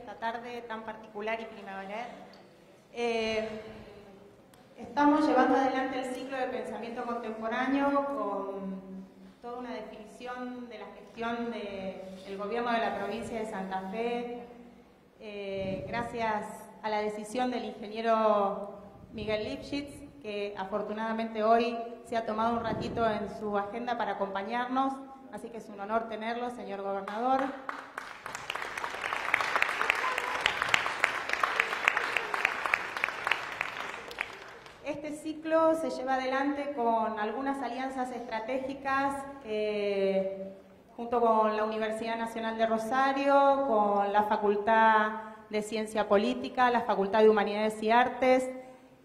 esta tarde tan particular y primaveral. Estamos llevando adelante el ciclo de pensamiento contemporáneo con toda una definición de la gestión del gobierno de la provincia de Santa Fe, gracias a la decisión del ingeniero Miguel Lipschitz, que afortunadamente hoy se ha tomado un ratito en su agenda para acompañarnos, así que es un honor tenerlo, señor gobernador. Este ciclo se lleva adelante con algunas alianzas estratégicas junto con la Universidad Nacional de Rosario, con la Facultad de Ciencia Política, la Facultad de Humanidades y Artes,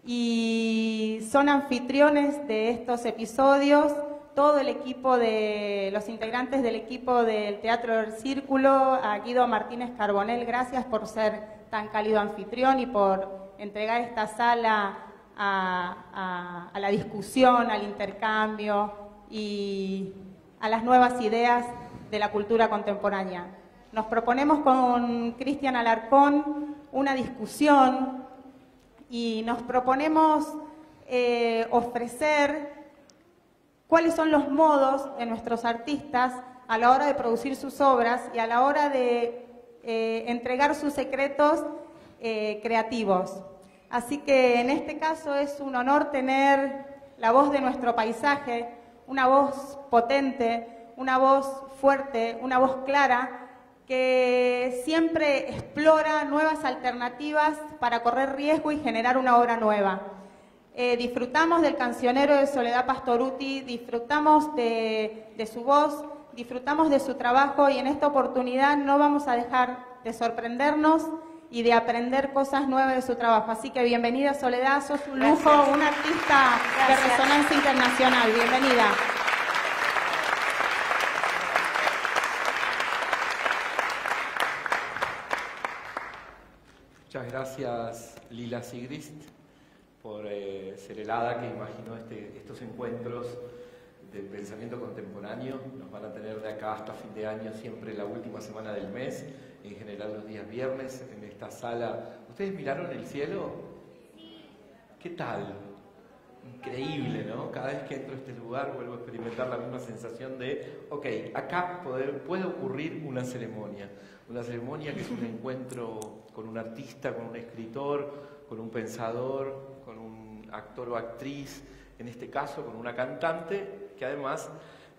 y son anfitriones de estos episodios todo el equipo de los integrantes del equipo del Teatro del Círculo. A Guido Martínez Carbonell, gracias por ser tan cálido anfitrión y por entregar esta sala a la discusión, al intercambio y a las nuevas ideas de la cultura contemporánea. Nos proponemos con Cristian Alarcón una discusión y nos proponemos ofrecer cuáles son los modos de nuestros artistas a la hora de producir sus obras y a la hora de entregar sus secretos creativos. Así que en este caso es un honor tener la voz de nuestro paisaje, una voz potente, una voz fuerte, una voz clara, que siempre explora nuevas alternativas para correr riesgo y generar una obra nueva. Disfrutamos del cancionero de Soledad Pastorutti, disfrutamos de su voz, disfrutamos de su trabajo y en esta oportunidad no vamos a dejar de sorprendernos y de aprender cosas nuevas de su trabajo. Así que bienvenida, Soledad, sos un lujo, una artista de resonancia internacional. Bienvenida. Muchas gracias, Lila Sigrist, por ser el hada que imaginó estos encuentros de pensamiento contemporáneo. Nos van a tener de acá hasta fin de año, siempre la última semana del mes, en general los días viernes, en esta sala. ¿Ustedes miraron el cielo? ¿Qué tal? Increíble, ¿no? Cada vez que entro a este lugar vuelvo a experimentar la misma sensación de, ok, acá puede ocurrir una ceremonia que es un encuentro con un artista, con un escritor, con un pensador, con un actor o actriz, en este caso con una cantante que además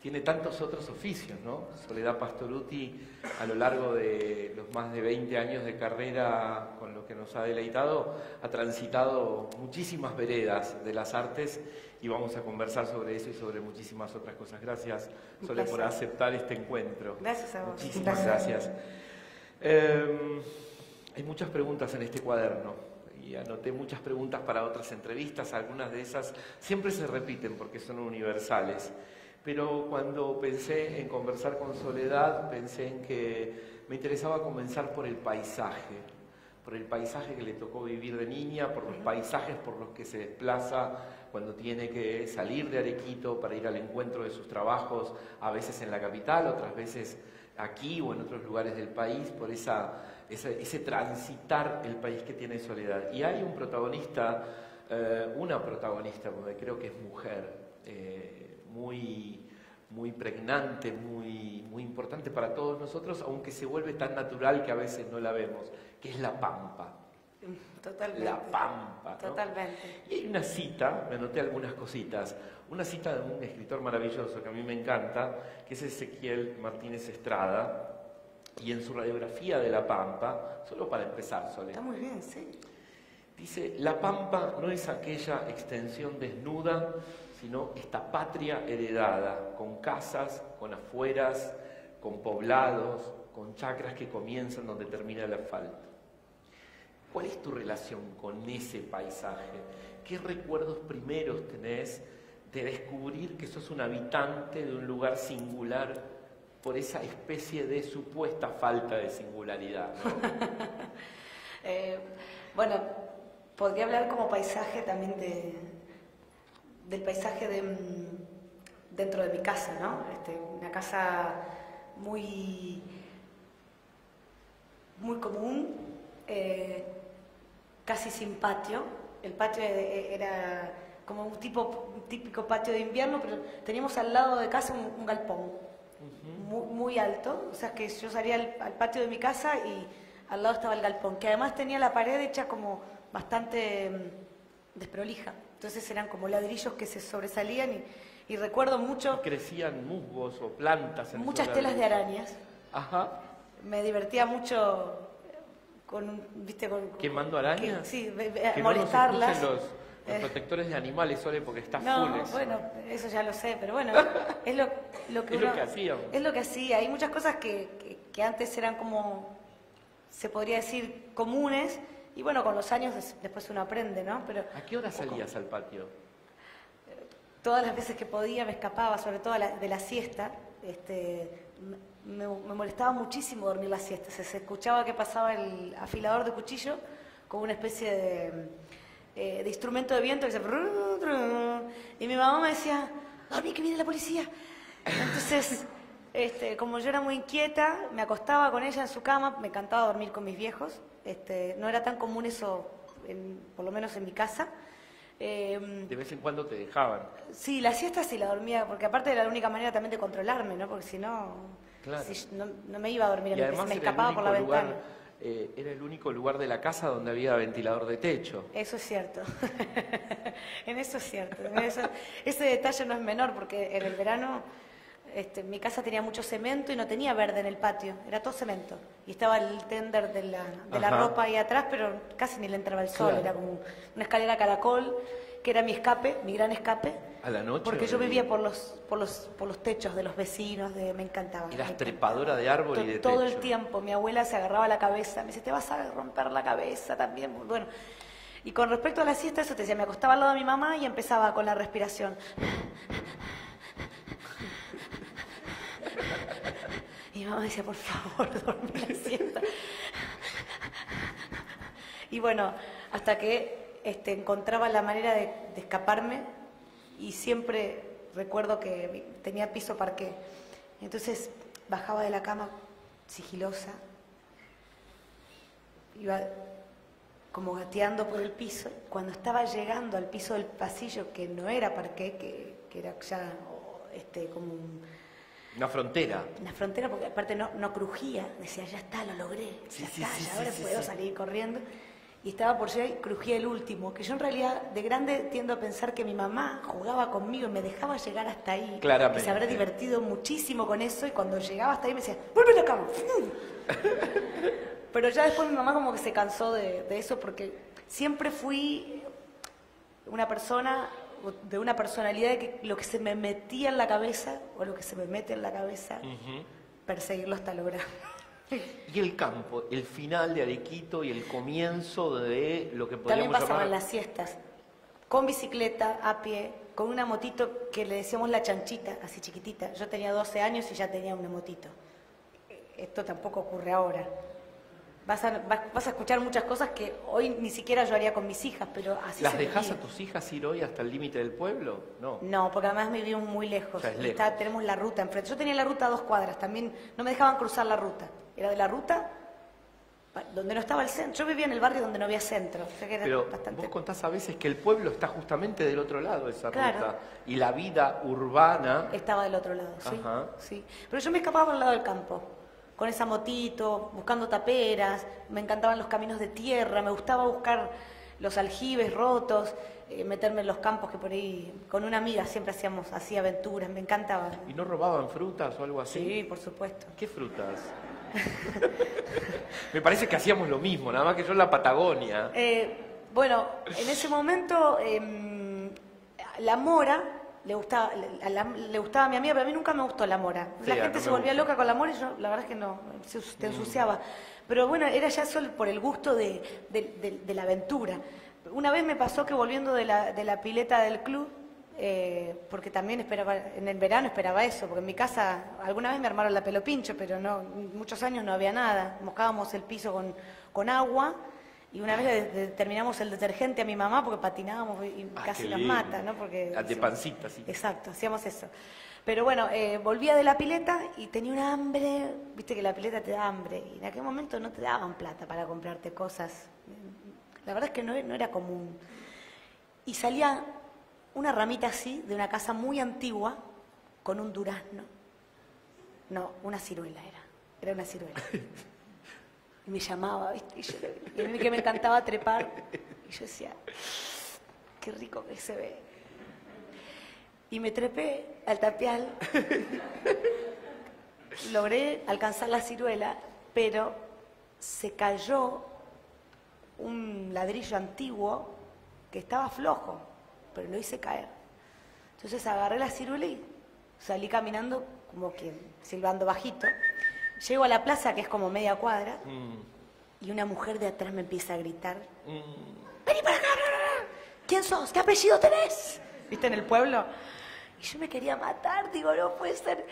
tiene tantos otros oficios, ¿no? Soledad Pastorutti, a lo largo de los más de 20 años de carrera con lo que nos ha deleitado, ha transitado muchísimas veredas de las artes y vamos a conversar sobre eso y sobre muchísimas otras cosas. Gracias, Sole, por aceptar este encuentro. Gracias a vos. Muchísimas gracias. Hay muchas preguntas en este cuaderno y anoté muchas preguntas para otras entrevistas. Algunas de esas siempre se repiten porque son universales. Pero cuando pensé en conversar con Soledad, pensé en que me interesaba comenzar por el paisaje que le tocó vivir de niña, por los paisajes por los que se desplaza cuando tiene que salir de Arequito para ir al encuentro de sus trabajos, a veces en la capital, otras veces aquí o en otros lugares del país, por ese transitar el país que tiene Soledad. Y hay un protagonista, una protagonista, porque creo que es mujer, muy pregnante, muy importante para todos nosotros, aunque se vuelve tan natural que a veces no la vemos, que es la Pampa. Totalmente. La Pampa, ¿no? Totalmente. Y hay una cita, me anoté algunas cositas, una cita de un escritor maravilloso que a mí me encanta, que es Ezequiel Martínez Estrada, y en su radiografía de La Pampa, solo para empezar, Sole. Está muy bien, sí. Dice, la Pampa no es aquella extensión desnuda, sino esta patria heredada, con casas, con afueras, con poblados, con chacras que comienzan donde termina el asfalto. ¿Cuál es tu relación con ese paisaje? ¿Qué recuerdos primeros tenés de descubrir que sos un habitante de un lugar singular por esa especie de supuesta falta de singularidad, ¿no? Bueno, podría hablar como paisaje también del paisaje dentro de mi casa, ¿no? Una casa muy común, casi sin patio. El patio era como un típico patio de invierno, pero teníamos al lado de casa un galpón muy alto. O sea que yo salía al patio de mi casa y al lado estaba el galpón, que además tenía la pared hecha como bastante desprolija. Entonces eran como ladrillos que se sobresalían y recuerdo mucho... ¿Y crecían musgos o plantas? Muchas telas de arañas. Ajá. Me divertía mucho ¿Quemando arañas? Sí, que molestarlas. No nos los protectores de animales, Sole, porque está no, full eso. Bueno, eso ya lo sé, pero bueno, es lo que es uno... lo que hacíamos. Es lo que hacía. Hay muchas cosas que antes eran como, se podría decir, comunes, y bueno, con los años después uno aprende, ¿no? Pero ¿A qué hora salías al patio? Todas las veces que podía me escapaba, sobre todo de la siesta. Me molestaba muchísimo dormir la siesta. Se escuchaba que pasaba el afilador de cuchillo con una especie de instrumento de viento que se... Y mi mamá me decía, dormí que viene la policía. Entonces, como yo era muy inquieta, me acostaba con ella en su cama, me encantaba dormir con mis viejos. No era tan común eso, por lo menos en mi casa. De vez en cuando te dejaban. Sí, la siesta sí la dormía, porque aparte era la única manera también de controlarme, ¿no? Porque si no, claro. no me iba a dormir, me escapaba por la ventana. Era el único lugar de la casa donde había ventilador de techo. Eso es cierto. En eso es cierto. Ese detalle no es menor, porque en el verano mi casa tenía mucho cemento y no tenía verde en el patio, era todo cemento. Y estaba el tender de la ropa ahí atrás, pero casi ni le entraba el sol, era como una escalera caracol, que era mi escape, mi gran escape. ¿A la noche? Porque yo vivía por los techos de los vecinos, me encantaba. Eras trepadora de árbol y de techo. Todo el tiempo, mi abuela se agarraba la cabeza, me dice, te vas a romper la cabeza también. Bueno, y con respecto a la siesta, eso te decía, me acostaba al lado de mi mamá y empezaba con la respiración. Y mi mamá decía, por favor, dormí la siesta. Y bueno, hasta que encontraba la manera de escaparme, y siempre recuerdo que tenía piso parqué. Entonces bajaba de la cama sigilosa, iba como gateando por el piso. Cuando estaba llegando al piso del pasillo, que no era parqué, que era ya como una frontera. Una frontera, porque aparte no crujía. Decía, ya está, lo logré, ahora puedo salir corriendo. Y estaba por llegar y crujía el último, que yo en realidad de grande tiendo a pensar que mi mamá jugaba conmigo y me dejaba llegar hasta ahí. Claramente. Que se habrá divertido muchísimo con eso, y cuando llegaba hasta ahí me decía, ¡vuelve a la cama! Pero ya después mi mamá como que se cansó de eso, porque siempre fui una persona de una personalidad de que lo que se me metía en la cabeza, o lo que se me mete en la cabeza, perseguirlo hasta lograrlo. Y el campo, el final de Arequito y el comienzo de lo que podríamos también pasaban llamar... las siestas, con bicicleta, a pie, con una motito que le decíamos la chanchita, así chiquitita. Yo tenía 12 años y ya tenía una motito. Esto tampoco ocurre ahora. Vas a escuchar muchas cosas que hoy ni siquiera yo haría con mis hijas, pero así ¿Las se dejás vivía. a tus hijas ir hoy hasta el límite del pueblo? No. No, porque además vivimos muy lejos. O sea, es lejos. Tenemos la ruta enfrente. Yo tenía la ruta a 2 cuadras, también no me dejaban cruzar la ruta. Era de la ruta donde no estaba el centro. Yo vivía en el barrio donde no había centro. O sea que era Pero bastante... vos contás a veces que el pueblo está justamente del otro lado de esa Claro. ruta. Y la vida urbana... Estaba del otro lado, sí. Ajá. Sí. Pero yo me escapaba al lado del campo, con esa motito, buscando taperas, me encantaban los caminos de tierra, me gustaba buscar los aljibes rotos, meterme en los campos, que por ahí, con una amiga siempre hacíamos así aventuras, me encantaba. ¿Y no robaban frutas o algo así? Sí, por supuesto. ¿Qué frutas? Me parece que hacíamos lo mismo, nada más que yo en la Patagonia. Bueno, en ese momento la mora le gustaba a mi amiga, pero a mí nunca me gustó la mora. Sí, La gente no se me volvía gusta. loca con la mora y yo la verdad es que no, te ensuciaba. Pero bueno, era ya solo por el gusto de la aventura. Una vez me pasó que volviendo de la pileta del club, porque también en el verano esperaba eso, porque en mi casa alguna vez me armaron la pelo pincho, pero no, muchos años no había nada. Mojábamos el piso con agua, y una vez terminamos el detergente a mi mamá porque patinábamos y casi qué nos lindo. mata, ¿no? Porque De pancita, sí. exacto, hacíamos eso. Pero bueno, volvía de la pileta y tenía un hambre, viste que la pileta te da hambre, y en aquel momento no te daban plata para comprarte cosas. La verdad es que no era común. Y salía una ramita así, de una casa muy antigua, con un durazno. No, una ciruela era una ciruela. Y me llamaba, ¿viste? Y a mí que me encantaba trepar. Y yo decía, qué rico que se ve. Y me trepé al tapial. Logré alcanzar la ciruela, pero se cayó un ladrillo antiguo que estaba flojo, pero lo hice caer. Entonces agarré la ciruela y salí caminando como que silbando bajito. Llego a la plaza, que es como media cuadra, y una mujer de atrás me empieza a gritar, vení para acá, ¿quién sos? ¿Qué apellido tenés? ¿Viste, en el pueblo? Y yo me quería matar, digo, no puede ser.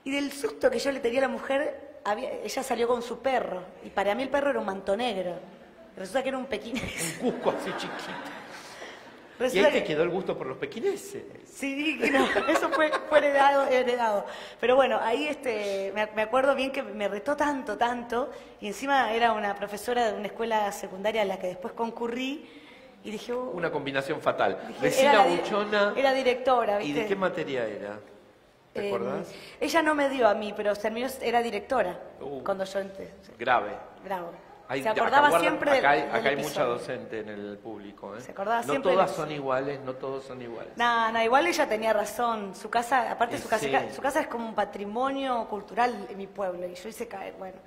Y del susto que yo le tenía a la mujer, ella salió con su perro, y para mí el perro era un manto negro. Resulta que era un pequinés. Un cusco así chiquito. Resulta ¿Y ahí te quedó el gusto por los pequineses? Sí, no, eso fue heredado. Pero bueno, ahí me acuerdo bien que me retó tanto, y encima era una profesora de una escuela secundaria a la que después concurrí, y dije... Una combinación fatal. Dije, Vecina buchona. Era directora, ¿viste? ¿Y de qué materia era? ¿Te acordás? Ella no me dio a mí, pero era directora cuando yo entré. Grave. Bravo. Se acordaba siempre del acá hay episodio. mucha docente en el público. Se acordaba no siempre todas son iguales, no todos son iguales. No, igual ella tenía razón. Su casa, aparte Sí. su casa es como un patrimonio cultural en mi pueblo. Y yo hice caer, bueno,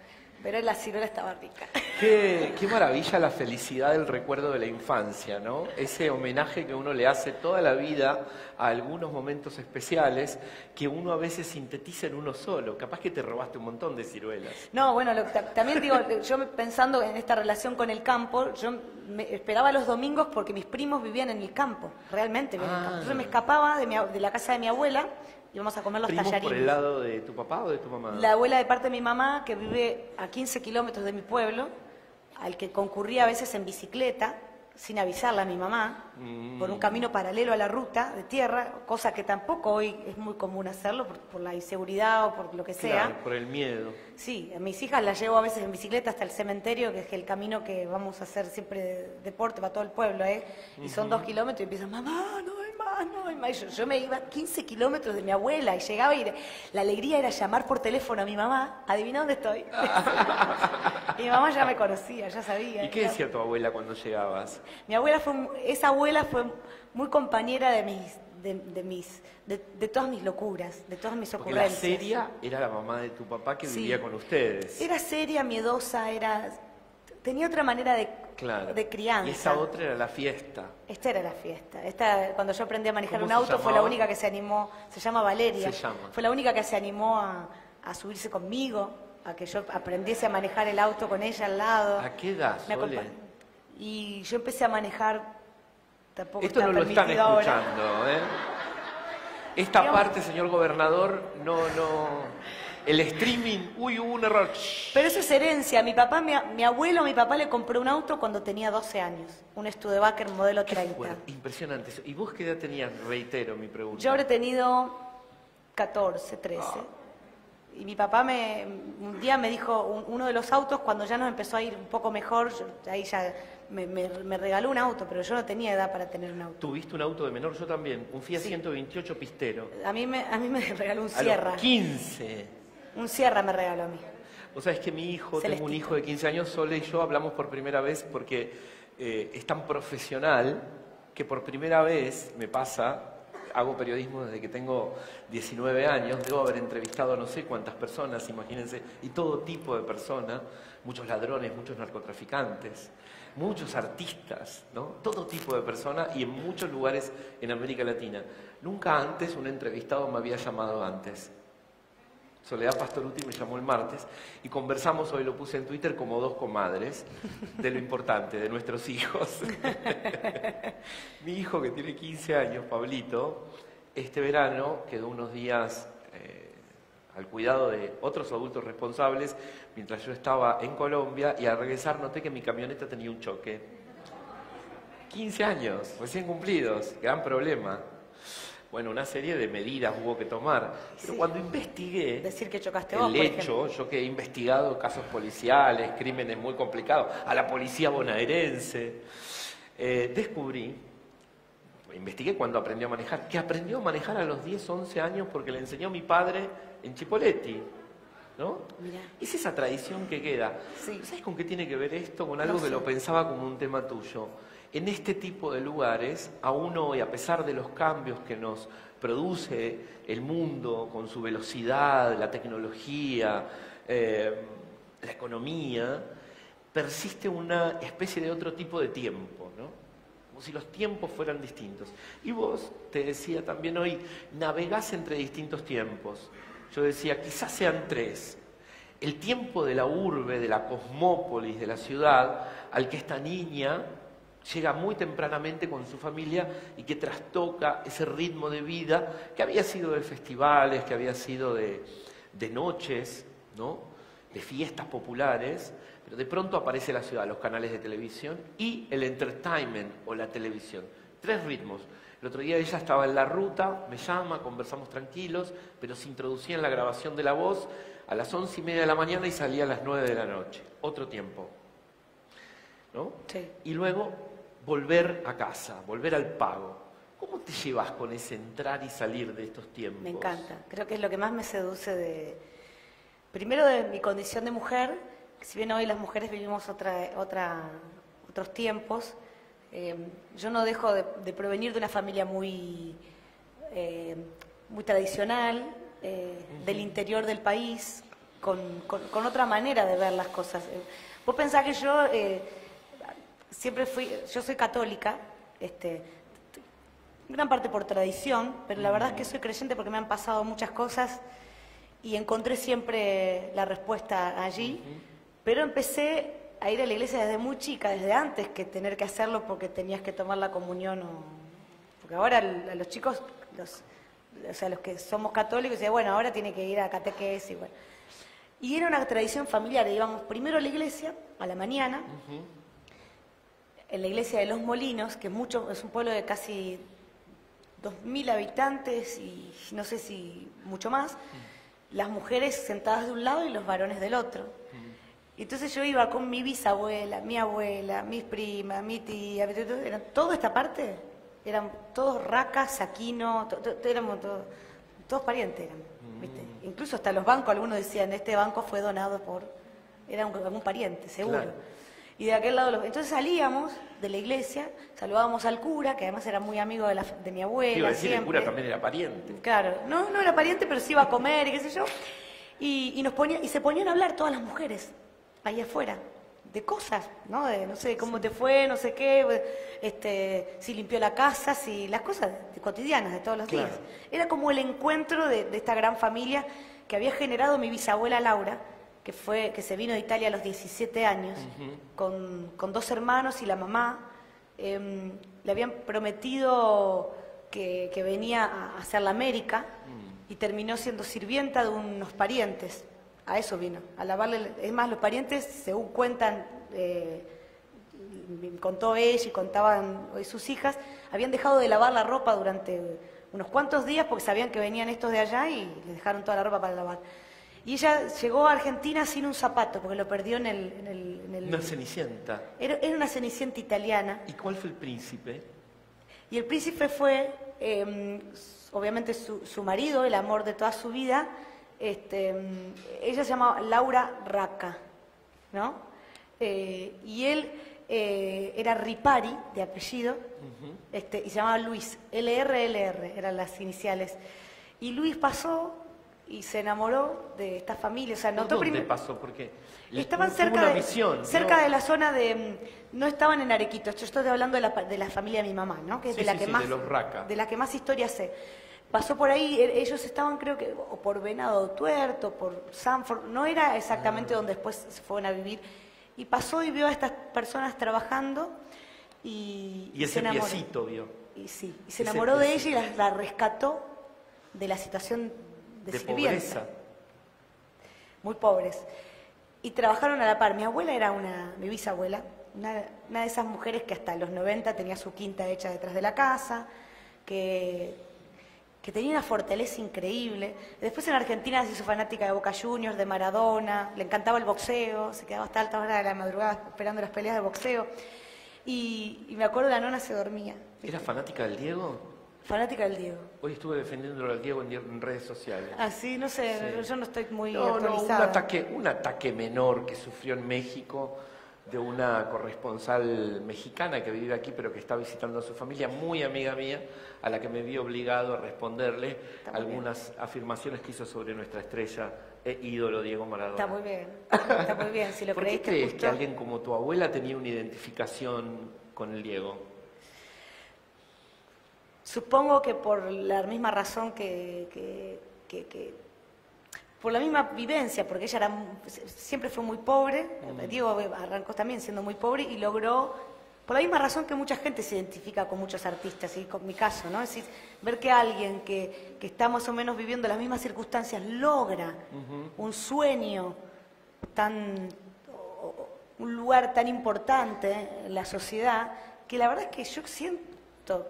pero la ciruela estaba rica. Qué maravilla la felicidad del recuerdo de la infancia, ¿no? Ese homenaje que uno le hace toda la vida a algunos momentos especiales que uno a veces sintetiza en uno solo. Capaz que te robaste un montón de ciruelas. No, bueno, también digo, yo pensando en esta relación con el campo, yo me esperaba los domingos porque mis primos vivían en el campo, realmente vivían en el campo. Entonces me escapaba de la casa de mi abuela, íbamos a comer los ¿Primos tallarines. por el lado de tu papá o de tu mamá? La abuela de parte de mi mamá, que vive a 15 kilómetros de mi pueblo, al que concurría a veces en bicicleta, sin avisarle a mi mamá, por un camino paralelo a la ruta de tierra, cosa que tampoco hoy es muy común hacerlo por la inseguridad o por lo que sea. Claro, por el miedo. Sí, a mis hijas las llevo a veces en bicicleta hasta el cementerio, que es el camino que vamos a hacer siempre de deporte para todo el pueblo, ¿eh? Y son 2 kilómetros y empiezan, mamá, no hay más, no hay más. Y yo me iba 15 kilómetros de mi abuela y llegaba y la alegría era llamar por teléfono a mi mamá, adivina dónde estoy. Y mi mamá ya me conocía, ya sabía. ¿Y qué decía tu abuela cuando llegabas? Mi abuela esa abuela fue muy compañera de todas mis locuras, de todas mis Porque la ocurrencias. seria era la mamá de tu papá que vivía con ustedes. Era seria, miedosa, tenía otra manera de crianza. Y esa otra era la fiesta. Esta era la fiesta. Cuando yo aprendí a manejar ¿Cómo un se auto, fue la llamaba? única que se animó, se llama Valeria. Se llama. Fue la única que se animó a subirse conmigo, a que yo aprendiese a manejar el auto con ella al lado. ¿A qué edad, Me Sole? acompañó. Y yo empecé a manejar, tampoco Esto está no lo están permitido ahora. escuchando, ¿eh? Esta Digamos- parte, señor gobernador, no. El streaming, hubo un error. Pero eso es herencia. Mi abuelo a mi papá le compró un auto cuando tenía 12 años. Un Studebaker modelo 30. Bueno, impresionante eso. ¿Y vos qué edad tenías? Reitero mi pregunta. Yo habré tenido 14, 13. Y mi papá un día me dijo, uno de los autos, cuando ya nos empezó a ir un poco mejor, ahí ya me regaló un auto, pero yo no tenía edad para tener un auto. ¿Tuviste un auto de menor? Yo también. Un Fiat 128 pistero. A mí me regaló un A Sierra. los 15. Un Sierra me regaló a mí. Vos sabés que mi hijo, tengo un Celestito. hijo de 15 años, Sole y yo hablamos por primera vez porque es tan profesional que por primera vez me pasa, hago periodismo desde que tengo 19 años, debo haber entrevistado no sé cuántas personas, imagínense, y todo tipo de personas, muchos ladrones, muchos narcotraficantes, muchos artistas, ¿no? Todo tipo de personas y en muchos lugares en América Latina. Nunca antes un entrevistado me había llamado antes. Soledad Pastoruti me llamó el martes y conversamos, hoy lo puse en Twitter, como dos comadres, de lo importante, de nuestros hijos. Mi hijo, que tiene 15 años, Pablito, este verano quedó unos días al cuidado de otros adultos responsables mientras yo estaba en Colombia y al regresar noté que mi camioneta tenía un choque. 15 años, recién cumplidos, gran problema. Bueno, una serie de medidas hubo que tomar. Pero Sí. cuando investigué Decir que chocaste vos, el por hecho, ejemplo. yo que he investigado casos policiales, crímenes muy complicados, a la policía bonaerense, descubrí, investigué cuando aprendió a manejar, que aprendió a manejar a los 10, 11 años porque le enseñó mi padre en Chipoleti, ¿no? Mirá. Es esa tradición que queda. Sí. ¿Sabes con qué tiene que ver esto? Con algo No que sé. lo pensaba como un tema tuyo. En este tipo de lugares, aún hoy, a pesar de los cambios que nos produce el mundo con su velocidad, la tecnología, la economía, persiste una especie de otro tipo de tiempo, ¿no? Como si los tiempos fueran distintos. Y vos, te decía también hoy, navegás entre distintos tiempos. Yo decía, quizás sean tres. El tiempo de la urbe, de la cosmópolis, de la ciudad, al que esta niña llega muy tempranamente con su familia y que trastoca ese ritmo de vida que había sido de festivales, que había sido de noches, ¿no? De fiestas populares, pero de pronto aparece la ciudad, los canales de televisión y el entertainment o la televisión. Tres ritmos. El otro día ella estaba en la ruta, me llama, conversamos tranquilos, pero se introducía en la grabación de la voz a las 11:30 de la mañana y salía a las 9 de la noche. Otro tiempo, ¿no? Sí. Y luego volver a casa, volver al pago. ¿Cómo te llevas con ese entrar y salir de estos tiempos? Me encanta. Creo que es lo que más me seduce primero de mi condición de mujer, que si bien hoy las mujeres vivimos otros tiempos, yo no dejo de provenir de una familia muy tradicional, del interior del país, con otra manera de ver las cosas. Vos pensás que yo yo soy católica, gran parte por tradición, pero la verdad es que soy creyente porque me han pasado muchas cosas y encontré siempre la respuesta allí, pero empecé a ir a la iglesia desde muy chica, desde antes que tener que hacerlo porque tenías que tomar la comunión, porque ahora a los chicos, o sea, los que somos católicos, dicen, bueno, ahora tiene que ir a catequesis, y bueno. Y era una tradición familiar, íbamos primero a la iglesia, a la mañana, en la iglesia de Los Molinos, que es un pueblo de casi 2.000 habitantes y no sé si mucho más, las mujeres sentadas de un lado y los varones del otro. Y entonces yo iba con mi bisabuela, mi abuela, mis primas, mi tía, eran toda esta parte, eran todos racas, saquinos, éramos todos parientes eran, ¿viste? Incluso hasta los bancos, algunos decían, este banco fue donado era algún pariente, seguro. Claro. Y de aquel lado, entonces salíamos de la iglesia, saludábamos al cura, que además era muy amigo de mi abuela. Iba a decir, el siempre. cura también era pariente. Claro, no era pariente, pero sí iba a comer y qué sé yo. Y se ponían a hablar todas las mujeres, ahí afuera, de cosas, ¿no? De no sé cómo te fue, no sé qué, si limpió la casa, si las cosas cotidianas de todos los días. Era como el encuentro de esta gran familia que había generado mi bisabuela Laura, que se vino de Italia a los 17 años, con 2 hermanos y la mamá. Le habían prometido que venía a hacer la América y terminó siendo sirvienta de unos parientes. A eso vino, a lavarle. Es más, los parientes, según cuentan, contó ella y contaban hoy sus hijas, habían dejado de lavar la ropa durante unos cuantos días porque sabían que venían estos de allá y les dejaron toda la ropa para lavar. Y ella llegó a Argentina sin un zapato porque lo perdió en el... Una cenicienta. Era una cenicienta italiana. ¿Y cuál fue el príncipe? Y el príncipe fue, obviamente, su marido, el amor de toda su vida. Ella se llamaba Laura Racca, ¿no? Y él era Ripari, de apellido, y se llamaba Luis. LR, eran las iniciales. Y Luis pasó y se enamoró de esta familia. O sea, notó ¿Dónde pasó? Porque estaban tuvo cerca, una misión, cerca ¿no? de la zona de... No estaban en Arequito. Yo estoy hablando de la familia de mi mamá, ¿no? Que es Sí, de la sí, que sí, más, de los Racca. de la que más historia sé. Pasó por ahí, ellos estaban, creo que, o por Venado Tuerto, por Sanford, no era exactamente donde después se fueron a vivir. Y pasó y vio a estas personas trabajando y Y ese se enamoró. piecito vio. Y sí, y se Ese enamoró de ella piecito. y la rescató de la situación de sirvienta. Pobreza. Muy pobres. Y trabajaron a la par. Mi abuela era mi bisabuela, una de esas mujeres que hasta los 90 tenía su quinta hecha detrás de la casa, que que tenía una fortaleza increíble. Después en Argentina se hizo fanática de Boca Juniors, de Maradona, le encantaba el boxeo, se quedaba hasta altas horas de la madrugada esperando las peleas de boxeo. Y me acuerdo la nona se dormía. ¿Era fanática del Diego? Fanática del Diego. Hoy estuve defendiéndolo al Diego en redes sociales. Ah, sí, no sé, yo no estoy muy No, actualizada. un ataque menor que sufrió en México de una corresponsal mexicana que vive aquí pero que está visitando a su familia, muy amiga mía, a la que me vi obligado a responderle algunas afirmaciones que hizo sobre nuestra estrella e ídolo Diego Maradona. Está muy bien, si lo ¿Por qué creíste crees justo... que alguien como tu abuela tenía una identificación con el Diego? Supongo que por la misma razón por la misma vivencia, porque ella siempre fue muy pobre, Diego arrancó también siendo muy pobre y logró, por la misma razón que mucha gente se identifica con muchos artistas, y con mi caso, ¿no? Es decir, ver que alguien que está más o menos viviendo las mismas circunstancias logra un sueño un lugar tan importante en la sociedad, que la verdad es que yo siento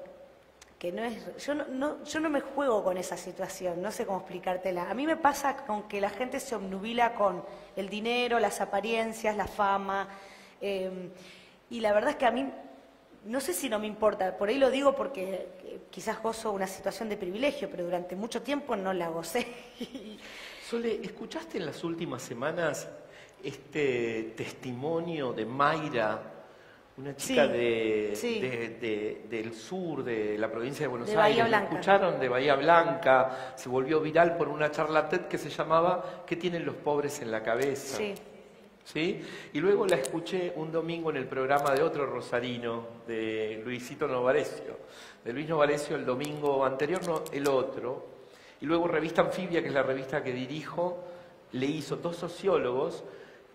que yo no me juego con esa situación, no sé cómo explicártela. A mí me pasa con que la gente se obnubila con el dinero, las apariencias, la fama, y la verdad es que a mí, no sé si no me importa, por ahí lo digo porque quizás gozo una situación de privilegio, pero durante mucho tiempo no la gocé. Sole, ¿escuchaste en las últimas semanas este testimonio de Mayra? Una chica del sur, de la provincia de Buenos Aires. Bahía Blanca. Escucharon de Bahía Blanca, se volvió viral por una charla TED que se llamaba ¿Qué tienen los pobres en la cabeza? Sí. ¿Sí? Y luego la escuché un domingo en el programa de otro rosarino, de Luisito Novarecio. De Luis Novarecio el domingo anterior, no, el otro. Y luego Revista Anfibia, que es la revista que dirijo, le hizo 2 sociólogos,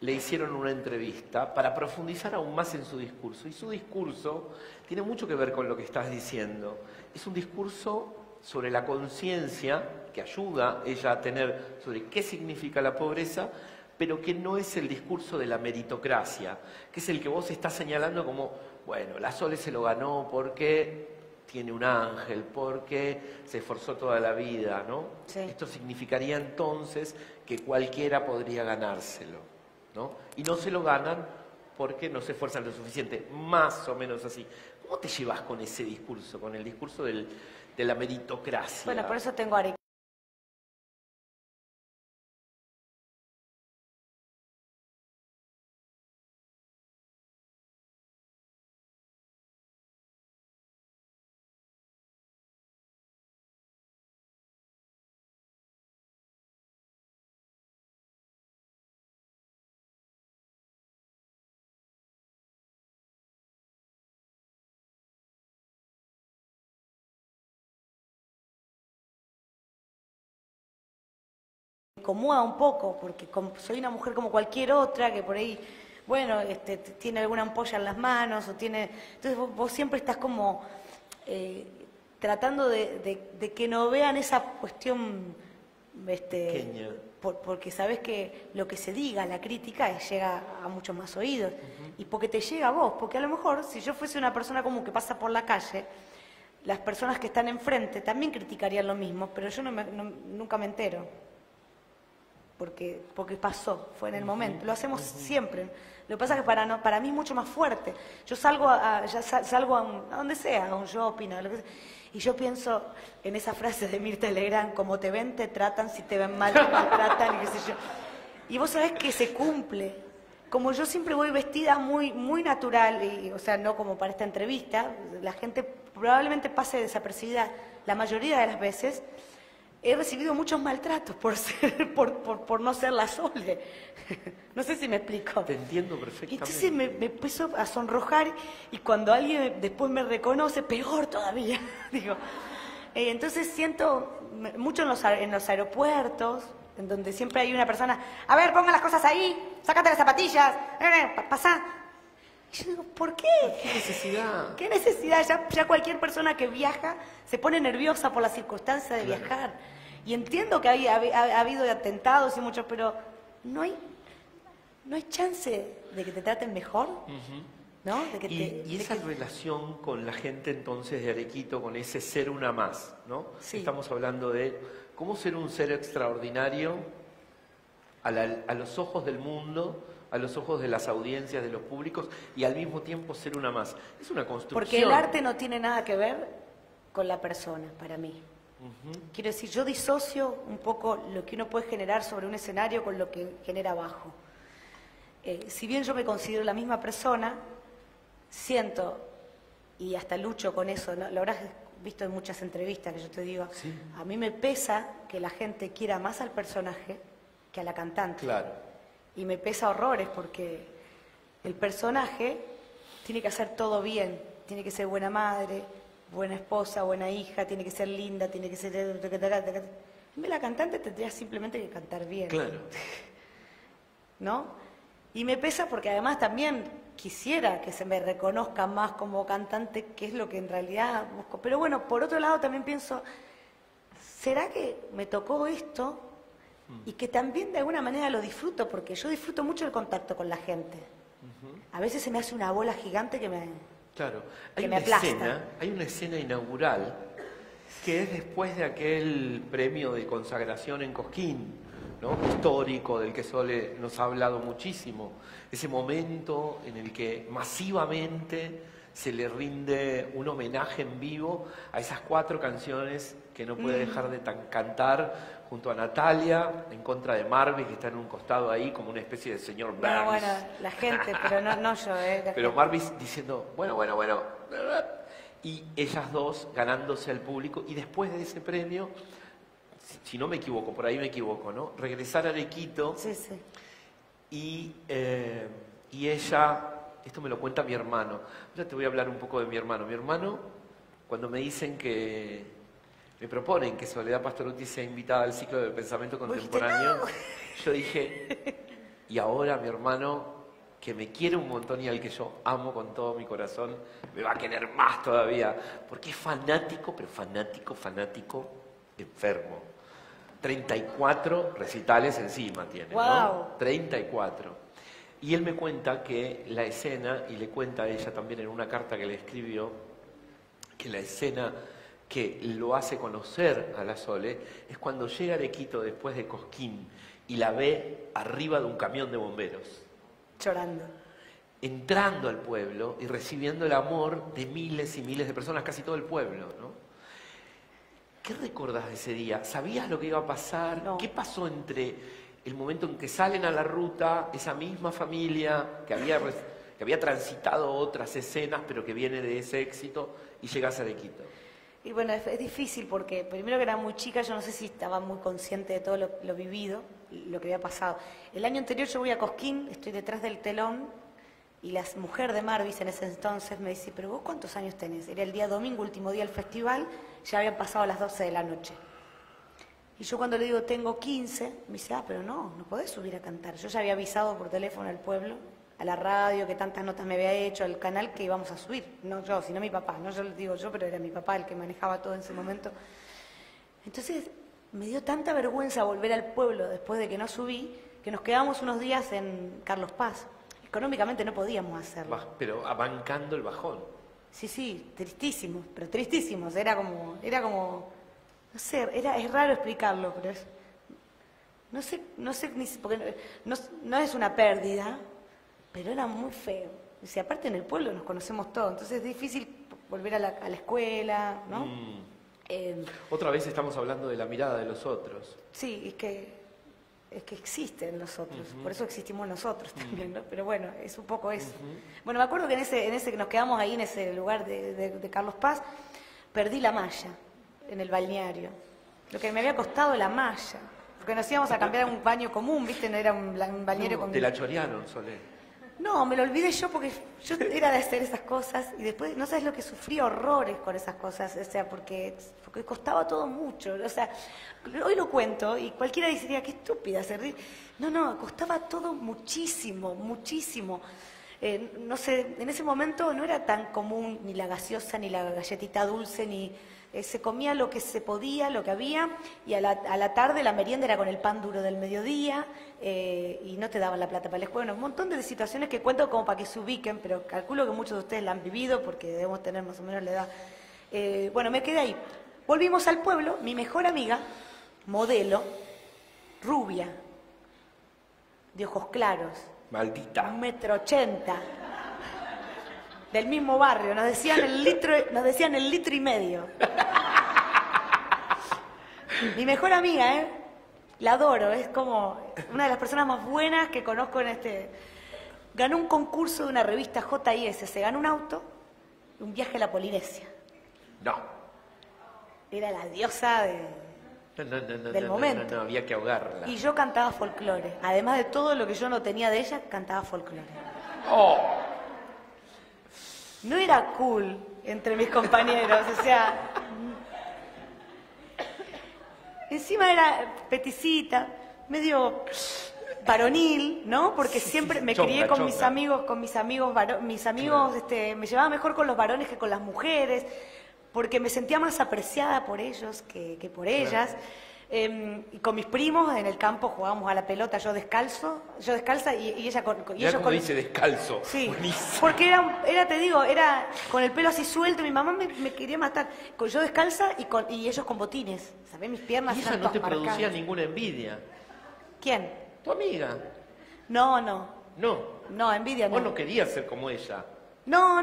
le hicieron una entrevista para profundizar aún más en su discurso. Y su discurso tiene mucho que ver con lo que estás diciendo. Es un discurso sobre la conciencia que ayuda ella a tener sobre qué significa la pobreza, pero que no es el discurso de la meritocracia, que es el que vos estás señalando como, bueno, la Sole se lo ganó porque tiene un ángel, porque se esforzó toda la vida, ¿no? Sí. Esto significaría entonces que cualquiera podría ganárselo, ¿no? Y no se lo ganan porque no se esfuerzan lo suficiente, más o menos así. ¿Cómo te llevas con ese discurso, con el discurso de la meritocracia? Bueno, por eso tengo Arequipa. Me incomoda un poco, porque soy una mujer como cualquier otra, que por ahí, bueno, tiene alguna ampolla en las manos, o tiene... Entonces vos siempre estás como tratando de que no vean esa cuestión, Pequeña. porque sabés que lo que se diga, la crítica, llega a muchos más oídos, y porque te llega a vos, porque a lo mejor, si yo fuese una persona común que pasa por la calle, las personas que están enfrente también criticarían lo mismo, pero yo nunca me entero. Porque pasó, fue en el momento. Lo hacemos siempre. Lo que pasa es que para mí es mucho más fuerte. Yo salgo a donde sea, a un shopping, a lo que sea, y yo pienso en esa frase de Mirta Legrand, como te ven, te tratan, si te ven mal, te maltratan, y qué sé yo. Y vos sabés que se cumple. Como yo siempre voy vestida muy, muy natural, o sea, no como para esta entrevista, la gente probablemente pase desapercibida la mayoría de las veces. He recibido muchos maltratos por no ser la Sole. No sé si me explico. Te entiendo perfectamente. Y entonces me empezó a sonrojar, y cuando alguien después me reconoce, peor todavía. Digo, entonces siento mucho en los aeropuertos, en donde siempre hay una persona, a ver, pongan las cosas ahí, sácate las zapatillas, pasá. Y yo digo, ¿por qué? ¿Qué necesidad? ¿Qué necesidad? Ya cualquier persona que viaja se pone nerviosa por la circunstancia de viajar. Y entiendo que ha habido atentados y mucho, pero no hay chance de que te traten mejor. ¿no? Y esa relación con la gente entonces de Arequito, con ese ser una más, ¿no? Sí. Estamos hablando de cómo ser un ser extraordinario a los ojos del mundo, a los ojos de las audiencias, de los públicos, y al mismo tiempo ser una más. Es una construcción. Porque el arte no tiene nada que ver con la persona, para mí. Quiero decir, yo disocio un poco lo que uno puede generar sobre un escenario con lo que genera abajo. Si bien yo me considero la misma persona, siento, y hasta lucho con eso, ¿no? Lo habrás visto en muchas entrevistas que yo te digo, sí. A mí me pesa que la gente quiera más al personaje que a la cantante. Claro. Y me pesa horrores porque el personaje tiene que hacer todo bien, tiene que ser buena madre, buena esposa, buena hija, tiene que ser linda, tiene que ser... En vez la cantante tendría simplemente que cantar bien. Claro. ¿No? Y me pesa porque además también quisiera que se me reconozca más como cantante, que es lo que en realidad busco. Pero bueno, por otro lado también pienso, ¿será que me tocó esto? Y que también de alguna manera lo disfruto, porque yo disfruto mucho el contacto con la gente. A veces se me hace una bola gigante que me... Claro, que me aplasta. Hay una escena inaugural que es después de aquel premio de consagración en Cosquín, ¿no? Histórico, del que Sole nos ha hablado muchísimo. Ese momento en el que masivamente se le rinde un homenaje en vivo a esas 4 canciones que no puede dejar de cantar junto a Natalia, en contra de Marvis, que está en un costado ahí como una especie de señor Burns. No, bueno, la gente, pero no yo. Pero Marvis diciendo, bueno, y ellas dos ganándose al público, y después de ese premio, si no me equivoco, por ahí me equivoco, ¿no? Regresar a Arequito, Sí, sí. y ella, esto me lo cuenta mi hermano, ya te voy a hablar un poco de mi hermano. Mi hermano, cuando me dicen que me proponen que Soledad Pastorutti sea invitada al ciclo de pensamiento contemporáneo, yo dije, y ahora mi hermano, que me quiere un montón y al que yo amo con todo mi corazón, me va a querer más todavía, porque es fanático, pero fanático, enfermo. 34 recitales encima tiene, Wow. ¿no? 34. Y él me cuenta que la escena, y le cuenta a ella también en una carta que le escribió, que la escena que lo hace conocer a la Sole es cuando llega a Arequito después de Cosquín y la ve arriba de un camión de bomberos, Llorando. entrando al pueblo y recibiendo el amor de miles y miles de personas, casi todo el pueblo, ¿no? ¿Qué recordás de ese día? ¿Sabías lo que iba a pasar? No. ¿Qué pasó entre el momento en que salen a la ruta, esa misma familia que había transitado otras escenas, pero que viene de ese éxito, y llegas a Arequito? Y bueno, es difícil porque primero que era muy chica, yo no sé si estaba muy consciente de todo lo vivido, lo que había pasado. El año anterior yo voy a Cosquín, estoy detrás del telón y la mujer de Marvis en ese entonces me dice, pero vos ¿cuántos años tenés? Era el día domingo, último día del festival, ya habían pasado las 12 de la noche. Y yo cuando le digo tengo 15, me dice, pero no podés subir a cantar. Yo ya había avisado por teléfono al pueblo, a la radio, que tantas notas me había hecho, al canal, que íbamos a subir. No yo, sino mi papá. No yo lo digo yo, pero era mi papá el que manejaba todo en ese momento. Entonces me dio tanta vergüenza volver al pueblo después de que no subí, que nos quedamos unos días en Carlos Paz. Económicamente no podíamos hacerlo. Pero abancando el bajón. Sí, tristísimos, pero tristísimos. Era como, no sé, es raro explicarlo, pero es, no sé, porque no es una pérdida, pero era muy feo. O sea, aparte en el pueblo nos conocemos todos, entonces es difícil volver a la escuela, ¿no? Otra vez estamos hablando de la mirada de los otros. Sí, es que existen los otros, por eso existimos nosotros también, ¿no? Pero bueno, es un poco eso. Bueno, me acuerdo que en ese que nos quedamos ahí, en ese lugar de Carlos Paz, perdí la malla en el balneario. Lo que me había costado la malla, porque nos íbamos a cambiar a un baño común, ¿viste? No era un balneario con... Te la chorearon, Solé. No, me lo olvidé yo porque yo era de hacer esas cosas y después no sabes lo que sufrí horrores con esas cosas, o sea, porque costaba todo mucho, o sea, hoy lo cuento y cualquiera diría, qué estúpida, se ríe. No, costaba todo muchísimo, muchísimo. no sé, en ese momento no era tan común ni la gaseosa, ni la galletita dulce, ni se comía lo que se podía, lo que había, y a la tarde la merienda era con el pan duro del mediodía, y no te daban la plata para la escuela. Bueno, un montón de situaciones que cuento como para que se ubiquen, pero calculo que muchos de ustedes la han vivido porque debemos tener más o menos la edad. Bueno, me quedé ahí. Volvimos al pueblo, mi mejor amiga, modelo, rubia, de ojos claros. Maldita. 1,80 m, del mismo barrio, nos decían el litro y medio. Mi mejor amiga, la adoro, es como una de las personas más buenas que conozco en este... Ganó un concurso de una revista JIS, se ganó un auto y un viaje a la Polinesia. No. Era la diosa del momento. No, había que ahogarla. Y yo cantaba folclore. Además de todo lo que yo no tenía de ella, cantaba folclore. ¡Oh! No era cool entre mis compañeros, o sea... Encima era peticita, medio varonil, ¿no? Porque siempre me crié con mis amigos, me llevaba mejor con los varones que con las mujeres, porque me sentía más apreciada por ellos que por ellas. Y con mis primos en el campo jugábamos a la pelota, yo descalza y ella con... Y ya ellos como con... dice descalzo. Sí, buenísimo. porque era con el pelo así suelto, mi mamá me quería matar. Yo descalza y ellos con botines, ¿sabés? Mis piernas Y eso eran no te todas marcadas. producía ninguna envidia. ¿Quién? Tu amiga. No, envidia no. Vos no querías ser como ella. No.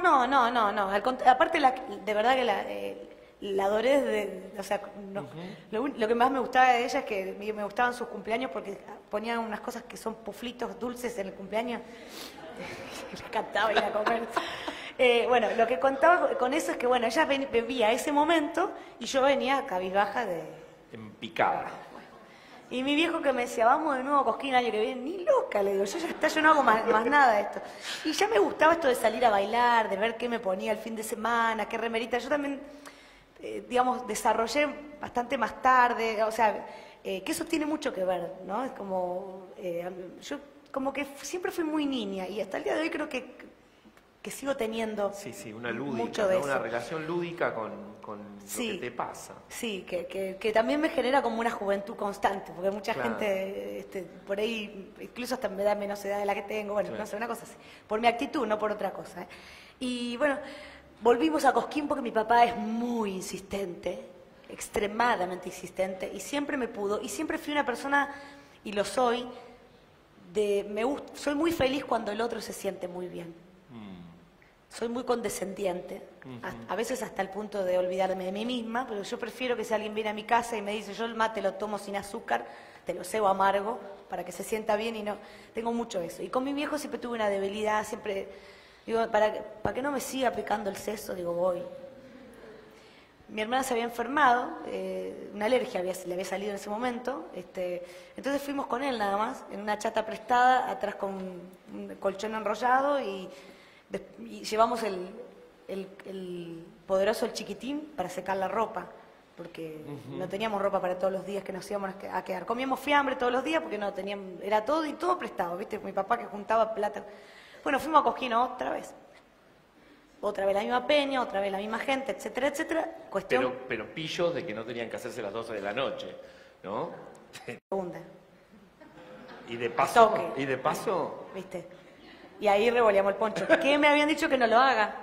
Aparte, de verdad que la adoré desde... O sea, no. Lo que más me gustaba de ella es que me gustaban sus cumpleaños porque ponían unas cosas que son puflitos dulces en el cumpleaños. Les encantaba ir a comer. Bueno, lo que contaba con eso es que, bueno, ella bebía ese momento y yo venía cabizbaja de... En picada. Y mi viejo que me decía, vamos de nuevo a Cosquín el año que viene, ni loca, le digo, yo no hago más nada de esto. Y ya me gustaba esto de salir a bailar, de ver qué me ponía el fin de semana, qué remerita. Yo también, digamos, desarrollé bastante más tarde, o sea, que eso tiene mucho que ver, ¿no? Es como, yo como que siempre fui muy niña y hasta el día de hoy creo que sigo teniendo una lúdica, mucho de ¿no? Una eso. relación lúdica con lo que te pasa. Sí, que también me genera como una juventud constante, porque mucha gente por ahí, incluso hasta me da menos edad de la que tengo, bueno, no sé, una cosa así, por mi actitud, no por otra cosa. Y bueno, volvimos a Cosquín porque mi papá es muy insistente, extremadamente insistente, y siempre me pudo, y siempre fui una persona, y lo soy, soy muy feliz cuando el otro se siente muy bien. Soy muy condescendiente, a veces hasta el punto de olvidarme de mí misma, pero yo prefiero que si alguien viene a mi casa y me dice, yo el mate lo tomo sin azúcar, te lo cebo amargo, para que se sienta bien y no... Tengo mucho eso. Y con mi viejo siempre tuve una debilidad, siempre... Digo, para que no me siga picando el seso, digo, voy. Mi hermana se había enfermado, una alergia le había salido en ese momento, entonces fuimos con él nada más, en una chata prestada, atrás con un colchón enrollado y llevamos el poderoso, el chiquitín, para secar la ropa, porque no teníamos ropa para todos los días que nos íbamos a quedar. Comíamos fiambre todos los días porque no teníamos, era todo prestado, ¿viste? Mi papá que juntaba plata. Bueno, fuimos a Cosquín otra vez la misma peña, otra vez la misma gente, etcétera, etcétera. Cuestión... Pero pillos de que no tenían que hacerse las 12 de la noche, ¿no? Segunda. Y de paso... ¿Viste? Y ahí revoleamos el poncho. ¿Qué me habían dicho que no lo haga?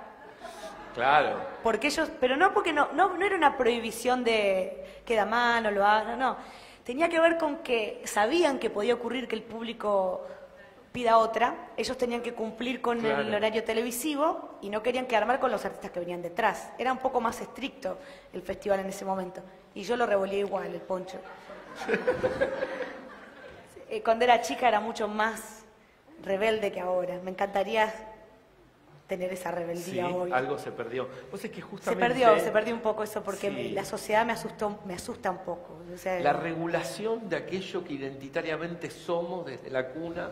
Claro. Porque ellos, pero no porque no era una prohibición de queda mal, no lo haga, no. Tenía que ver con que sabían que podía ocurrir que el público pida otra, ellos tenían que cumplir con el horario televisivo y no querían quedar mal con los artistas que venían detrás. Era un poco más estricto el festival en ese momento. Y yo lo revoleé igual, el poncho. Cuando era chica era mucho más rebelde que ahora. Me encantaría tener esa rebeldía hoy. Algo se perdió. Vos es que justamente... Se perdió un poco eso porque la sociedad me asusta un poco. O sea, la regulación de aquello que identitariamente somos desde la cuna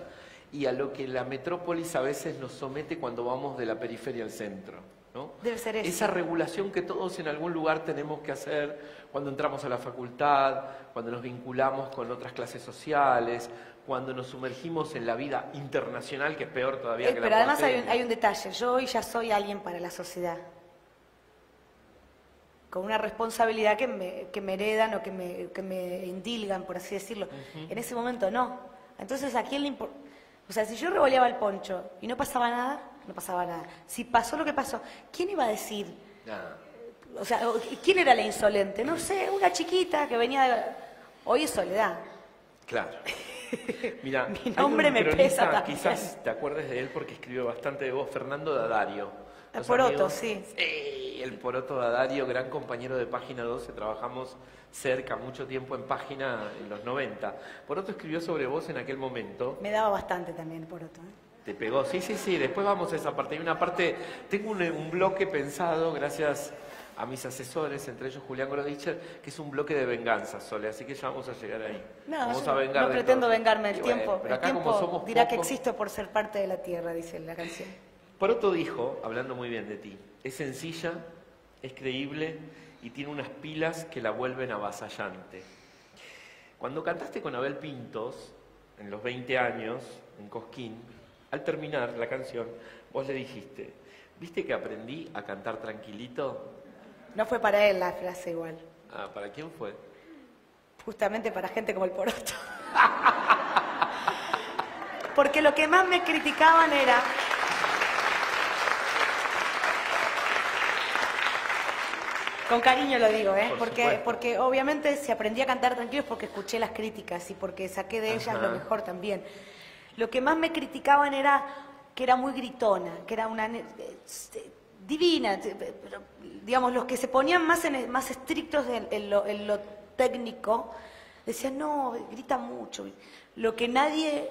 y a lo que la metrópolis a veces nos somete cuando vamos de la periferia al centro. ¿no? Debe ser eso. Esa regulación que todos en algún lugar tenemos que hacer cuando entramos a la facultad, cuando nos vinculamos con otras clases sociales, cuando nos sumergimos en la vida internacional, que es peor todavía que la Pero además pandemia. hay un detalle, yo hoy ya soy alguien para la sociedad, con una responsabilidad que me heredan o que me indilgan, por así decirlo. En ese momento no. Entonces, ¿a quién le importa? O sea, si yo revoleaba el poncho y no pasaba nada, no pasaba nada. Si pasó lo que pasó, ¿quién iba a decir? Nada. O sea, ¿quién era la insolente? No sé, una chiquita que venía de... Hoy es Soledad. Claro. Mira, Mi hay nombre un me cronista, pesa también. quizás te acuerdes de él porque escribió bastante de vos, Fernando D'Addario. El Los Poroto, amigos- sí. Sí, el Poroto D'Addario, gran compañero de Página 12, trabajamos cerca, mucho tiempo en Página en los 90. Poroto escribió sobre vos en aquel momento. Me daba bastante también Poroto. Te pegó, sí, después vamos a esa parte. Hay una parte, tengo un bloque pensado, gracias a mis asesores, entre ellos Julián Grodicher, que es un bloque de venganza, Sole, así que ya vamos a llegar ahí. No, vamos yo a vengar no de pretendo todo. vengarme Y del bueno, tiempo. pero El acá como tiempo somos dirá que pocos- existo por ser parte de la tierra, dice la canción. Poroto dijo, hablando muy bien de ti, es sencilla, es creíble y tiene unas pilas que la vuelven avasallante. Cuando cantaste con Abel Pintos, en los 20 años, en Cosquín, al terminar la canción, vos le dijiste, ¿viste que aprendí a cantar tranquilito? No fue para él la frase igual. Ah, ¿para quién fue? Justamente para gente como el Poroto. Porque lo que más me criticaban era... Con cariño lo digo, ¿eh? Por supuesto. Porque obviamente si aprendí a cantar tranquilo es porque escuché las críticas y porque saqué de ellas Ajá. lo mejor también. Lo que más me criticaban era que era muy gritona, que era una... divina, pero, digamos, los que se ponían más estrictos en lo técnico, decían, no, grita mucho. Lo que nadie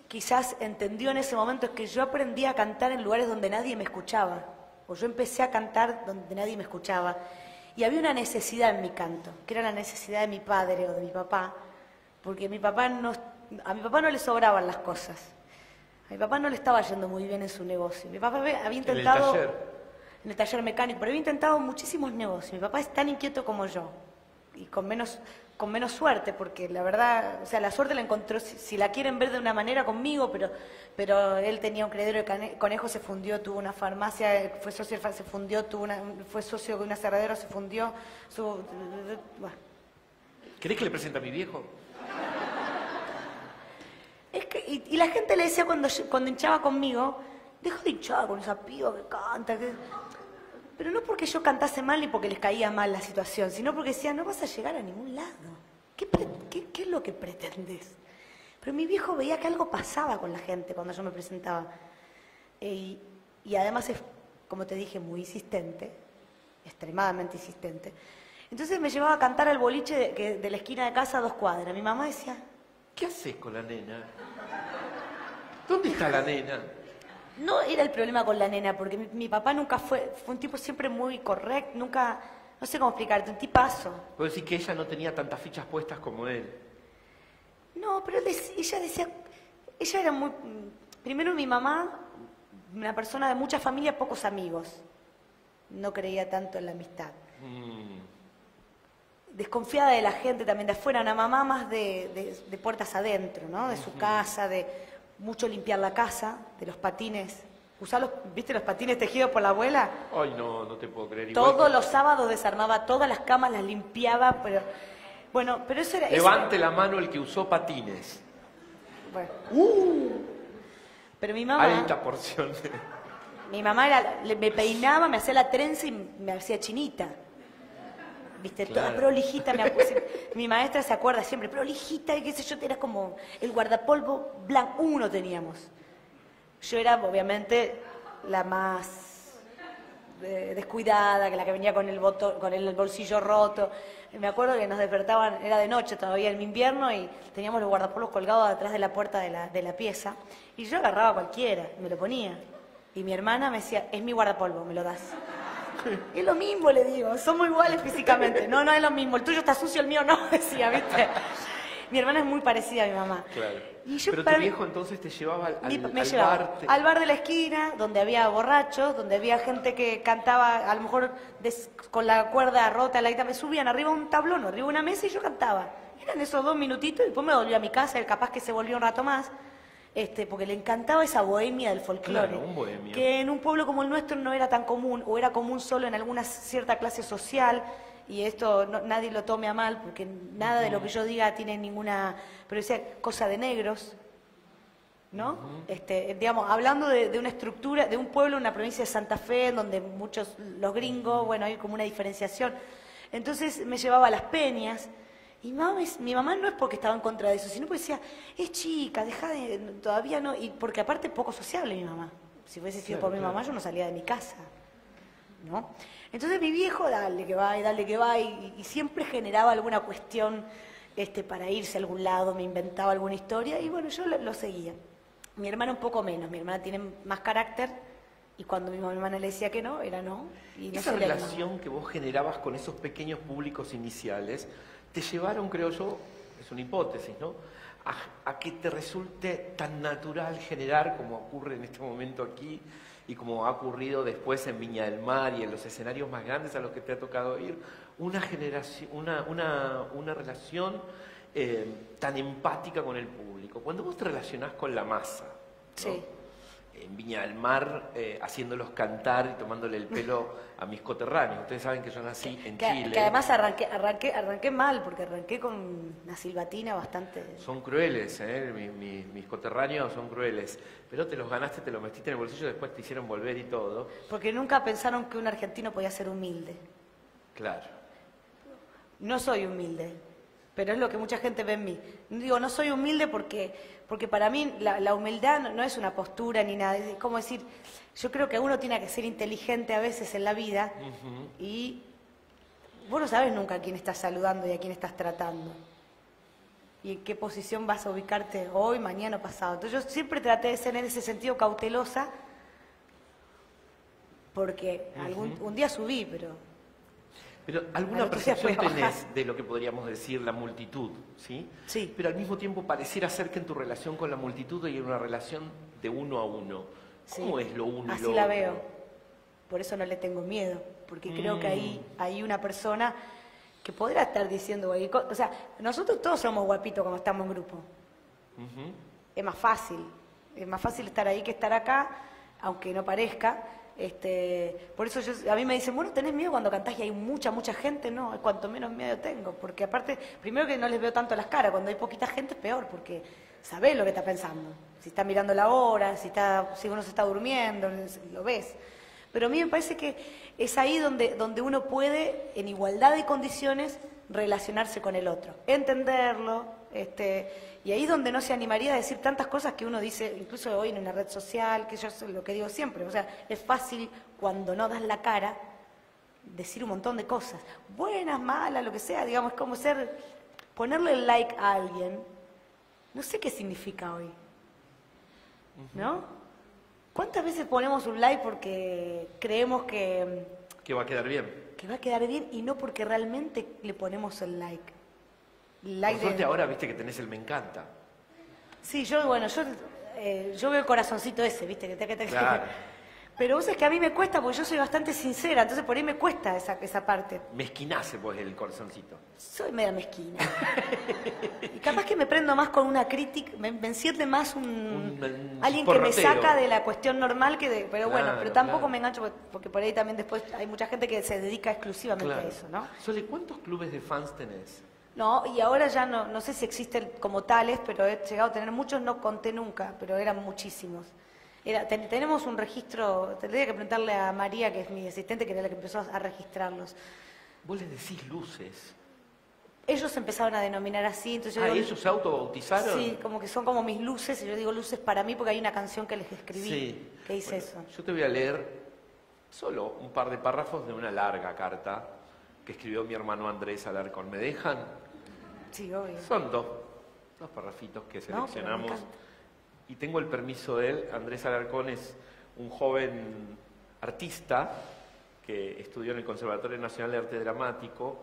quizás entendió en ese momento es que yo aprendí a cantar en lugares donde nadie me escuchaba, o yo empecé a cantar donde nadie me escuchaba, y había una necesidad en mi canto, que era la necesidad de mi padre o de mi papá, porque a mi papá no le sobraban las cosas. A mi papá no le estaba yendo muy bien en su negocio. Mi papá había intentado... taller. En el taller mecánico, pero había intentado muchísimos negocios. Mi papá es tan inquieto como yo. Y con menos suerte, porque la verdad, o sea, la suerte la encontró, si la quieren ver de una manera conmigo, pero él tenía un criadero de conejos, se fundió, tuvo una farmacia, fue socio, se fundió, fue socio de un aserradero, se fundió, bueno. ¿Querés que le presente a mi viejo? Es que, y la gente le decía cuando hinchaba conmigo, deja de hinchar con esa piba que canta, pero no porque yo cantase mal ni porque les caía mal la situación, sino porque decían, no vas a llegar a ningún lado. ¿Qué es lo que pretendes? Pero mi viejo veía que algo pasaba con la gente cuando yo me presentaba. Y además es, como te dije, muy insistente, extremadamente insistente. Entonces me llevaba a cantar al boliche de la esquina de casa a 2 cuadras. Mi mamá decía, ¿Qué haces con la nena? ¿Dónde está la nena? no era el problema con la nena, porque mi papá nunca fue un tipo siempre muy correcto, nunca, no sé cómo explicarte, un tipazo. Puedo decir que ella no tenía tantas fichas puestas como él. No, pero ella decía, ella era muy, primero mi mamá, una persona de mucha familia, pocos amigos, no creía tanto en la amistad. Desconfiada de la gente también de afuera, una mamá más de puertas adentro, ¿no? De su casa, de mucho limpiar la casa, de los patines. ¿Viste los patines tejidos por la abuela? Ay, no te puedo creer. Igual Todos que- los sábados desarmaba todas las camas, las limpiaba, pero... Bueno, pero eso era... Levante la mano el que usó patines. Bueno. Pero mi mamá... Alta porción. Mi mamá me peinaba, me hacía la trenza y me hacía chinita. Viste, toda Claro. prolijita. Mi maestra se acuerda siempre, prolijita, y qué sé yo, era como el guardapolvo blanco. Uno teníamos. Yo era, obviamente, la más descuidada, que la que venía con el bolsillo roto. Me acuerdo que nos despertaban, era de noche todavía en invierno, y teníamos los guardapolvos colgados atrás de la puerta de la pieza. Y yo agarraba a cualquiera, y me lo ponía. Y mi hermana me decía, es mi guardapolvo, me lo das. Es lo mismo, le digo, somos iguales físicamente. No es lo mismo, el tuyo está sucio, el mío no, decía, ¿viste? Mi hermana es muy parecida a mi mamá. Claro. Y yo, Pero para tu mí- viejo entonces te llevaba me al llevaba bar. al bar de la esquina, donde había borrachos, donde había gente que cantaba, a lo mejor con la cuerda rota, la guitarra, me subían arriba un tablón, arriba una mesa y yo cantaba. Eran esos 2 minutitos y después me volví a mi casa, capaz que se volvió un rato más, porque le encantaba esa bohemia del folclore. Claro, un bohemio. Que en un pueblo como el nuestro no era tan común, o era común solo en alguna cierta clase social, y esto nadie lo tome a mal, porque nada de lo que yo diga tiene ninguna, pero decía, cosa de negros, ¿no? Digamos, hablando de una estructura, de un pueblo, una provincia de Santa Fe, donde muchos, los gringos, bueno, hay como una diferenciación. Entonces me llevaba a las peñas, y mi mamá no es porque estaba en contra de eso, sino porque decía, es chica, todavía no, y porque aparte poco sociable mi mamá. Si hubiese sido por mi mamá, yo no salía de mi casa, ¿no? Entonces mi viejo, dale que va, y siempre generaba alguna cuestión para irse a algún lado, me inventaba alguna historia, y bueno, yo lo seguía. Mi hermana un poco menos, mi hermana tiene más carácter, y cuando mi hermana le decía que no, era no. Y no Esa se le relación que vos generabas con esos pequeños públicos iniciales, te llevaron, creo yo, es una hipótesis, ¿no?, a que te resulte tan natural generar, como ocurre en este momento aquí, y como ha ocurrido después en Viña del Mar y en los escenarios más grandes a los que te ha tocado ir, una relación tan empática con el público. Cuando vos te relacionás con la masa, ¿no?, Sí. en Viña del Mar, haciéndolos cantar y tomándole el pelo a mis coterráneos. Ustedes saben que yo nací en Chile. Que además arranqué mal, porque arranqué con una silbatina bastante... Son crueles, mis coterráneos son crueles. Pero te los ganaste, te los metiste en el bolsillo, después te hicieron volver y todo. Porque nunca pensaron que un argentino podía ser humilde. Claro. No soy humilde, pero es lo que mucha gente ve en mí. Digo, no soy humilde porque para mí la humildad no es una postura ni nada. Es como decir, yo creo que uno tiene que ser inteligente a veces en la vida y vos no sabes nunca a quién estás saludando y a quién estás tratando. Y en qué posición vas a ubicarte hoy, mañana o pasado. Entonces yo siempre traté de ser en ese sentido cautelosa porque un día subí, pero alguna al otro día percepción fue a bajar. tenés de lo que podríamos decir la multitud, ¿sí? Sí. Pero al mismo tiempo pareciera ser que en tu relación con la multitud hay una relación de uno a uno. ¿Cómo es lo uno y Así lo la otro? veo. Por eso no le tengo miedo, porque creo que ahí hay una persona que podrá estar diciendo cualquier cosa. O sea, nosotros todos somos guapitos cuando estamos en grupo. Es más fácil estar ahí que estar acá, aunque no parezca. Por eso a mí me dicen, bueno, ¿tenés miedo cuando cantás y hay mucha gente? No, es cuanto menos miedo tengo, porque aparte, primero que no les veo tanto las caras, cuando hay poquita gente es peor, porque sabés lo que está pensando, si está mirando la hora, si uno se está durmiendo, lo ves. Pero a mí me parece que es ahí donde uno puede, en igualdad de condiciones, relacionarse con el otro, entenderlo, y ahí donde no se animaría a decir tantas cosas que uno dice, incluso hoy en una red social, que yo es lo que digo siempre, o sea, es fácil cuando no das la cara decir un montón de cosas, buenas, malas, lo que sea, digamos, es como ponerle el like a alguien, no sé qué significa hoy, ¿no? ¿Cuántas veces ponemos un like porque creemos que va a quedar bien? Que va a quedar bien y no porque realmente le ponemos el like. Por suerte ahora viste que tenés el me encanta. Sí, yo veo el corazoncito ese, viste, Claro. Pero vos sabés que a mí me cuesta, porque yo soy bastante sincera, entonces por ahí me cuesta esa parte. Mezquinace pues el corazoncito. Soy media mezquina. Y capaz que me prendo más con una crítica, me enciende más alguien que me saca de la cuestión normal pero bueno, pero tampoco me engancho porque por ahí también después hay mucha gente que se dedica exclusivamente a eso, ¿no? Sole, ¿cuántos clubes de fans tenés? No, y ahora ya no sé si existen como tales, pero he llegado a tener muchos, no conté nunca, pero eran muchísimos. Tenemos un registro, tendría que preguntarle a María, que es mi asistente, que era la que empezó a registrarlos. Vos les decís luces. Ellos empezaron a denominar así, entonces yo digo, ¿ellos se autobautizaron? Sí, como que son como mis luces, y yo digo luces para mí porque hay una canción que les escribí que dice eso. Yo te voy a leer solo un par de párrafos de una larga carta que escribió mi hermano Andrés Alarcón. ¿Me dejan? Sí, obvio. Son dos parrafitos que seleccionamos. Y tengo el permiso de él. Andrés Alarcón es un joven artista que estudió en el Conservatorio Nacional de Arte Dramático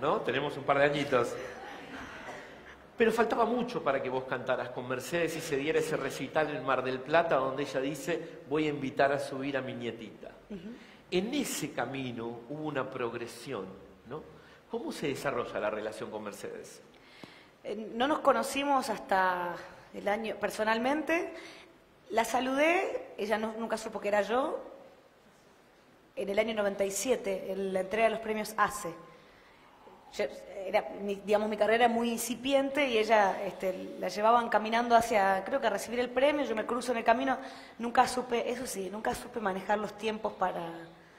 ¿no? Tenemos un par de añitos. Pero faltaba mucho para que vos cantaras con Mercedes y se diera ese recital en Mar del Plata donde ella dice, voy a invitar a subir a mi nietita. En ese camino hubo una progresión, ¿no? ¿Cómo se desarrolla la relación con Mercedes? No nos conocimos hasta el año, personalmente. La saludé, ella nunca supo que era yo, en el año 97, en la entrega de los premios ACE. Digamos, mi carrera era muy incipiente y ella la llevaban caminando hacia, creo que a recibir el premio, yo me cruzo en el camino, nunca supe, eso sí, nunca supe manejar los tiempos para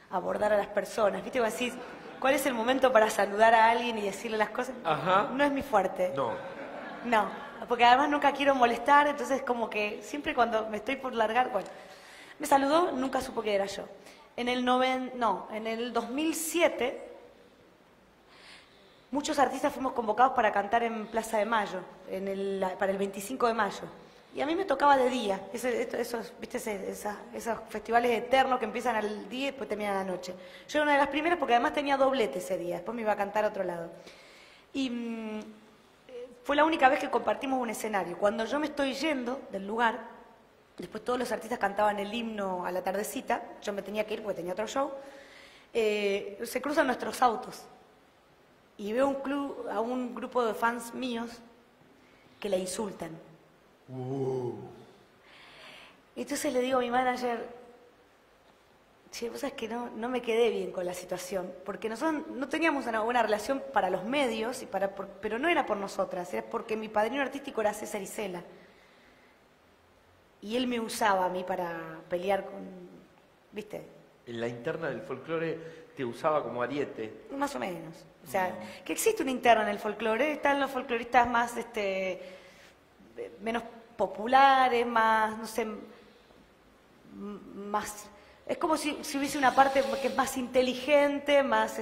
abordar a las personas. ¿Viste? Vos decís, ¿cuál es el momento para saludar a alguien y decirle las cosas? Ajá. No es mi fuerte. No. No, porque además nunca quiero molestar, entonces como que siempre cuando me estoy por largar, bueno, me saludó, nunca supo que era yo. En el 2007... muchos artistas fuimos convocados para cantar en Plaza de Mayo, para el 25 de mayo. Y a mí me tocaba de día, ¿viste? Esos festivales eternos que empiezan al día y después terminan a la noche. Yo era una de las primeras porque además tenía doblete ese día, después me iba a cantar a otro lado. Y fue la única vez que compartimos un escenario. Cuando yo me estoy yendo del lugar, después todos los artistas cantaban el himno a la tardecita, yo me tenía que ir porque tenía otro show, se cruzan nuestros autos. Y veo a un grupo de fans míos que la insultan. Entonces le digo a mi manager, che, vos sabés que no me quedé bien con la situación, porque nosotros no teníamos una buena relación para los medios, pero no era por nosotras, era porque mi padrino artístico era César Isela. Y él me usaba a mí para pelear con, ¿viste? En la interna del folclore te usaba como ariete. Más o menos. O sea, que existe una interna en el folclore, están los folcloristas más, menos populares, más, no sé, más... Es como si hubiese una parte que es más inteligente, más,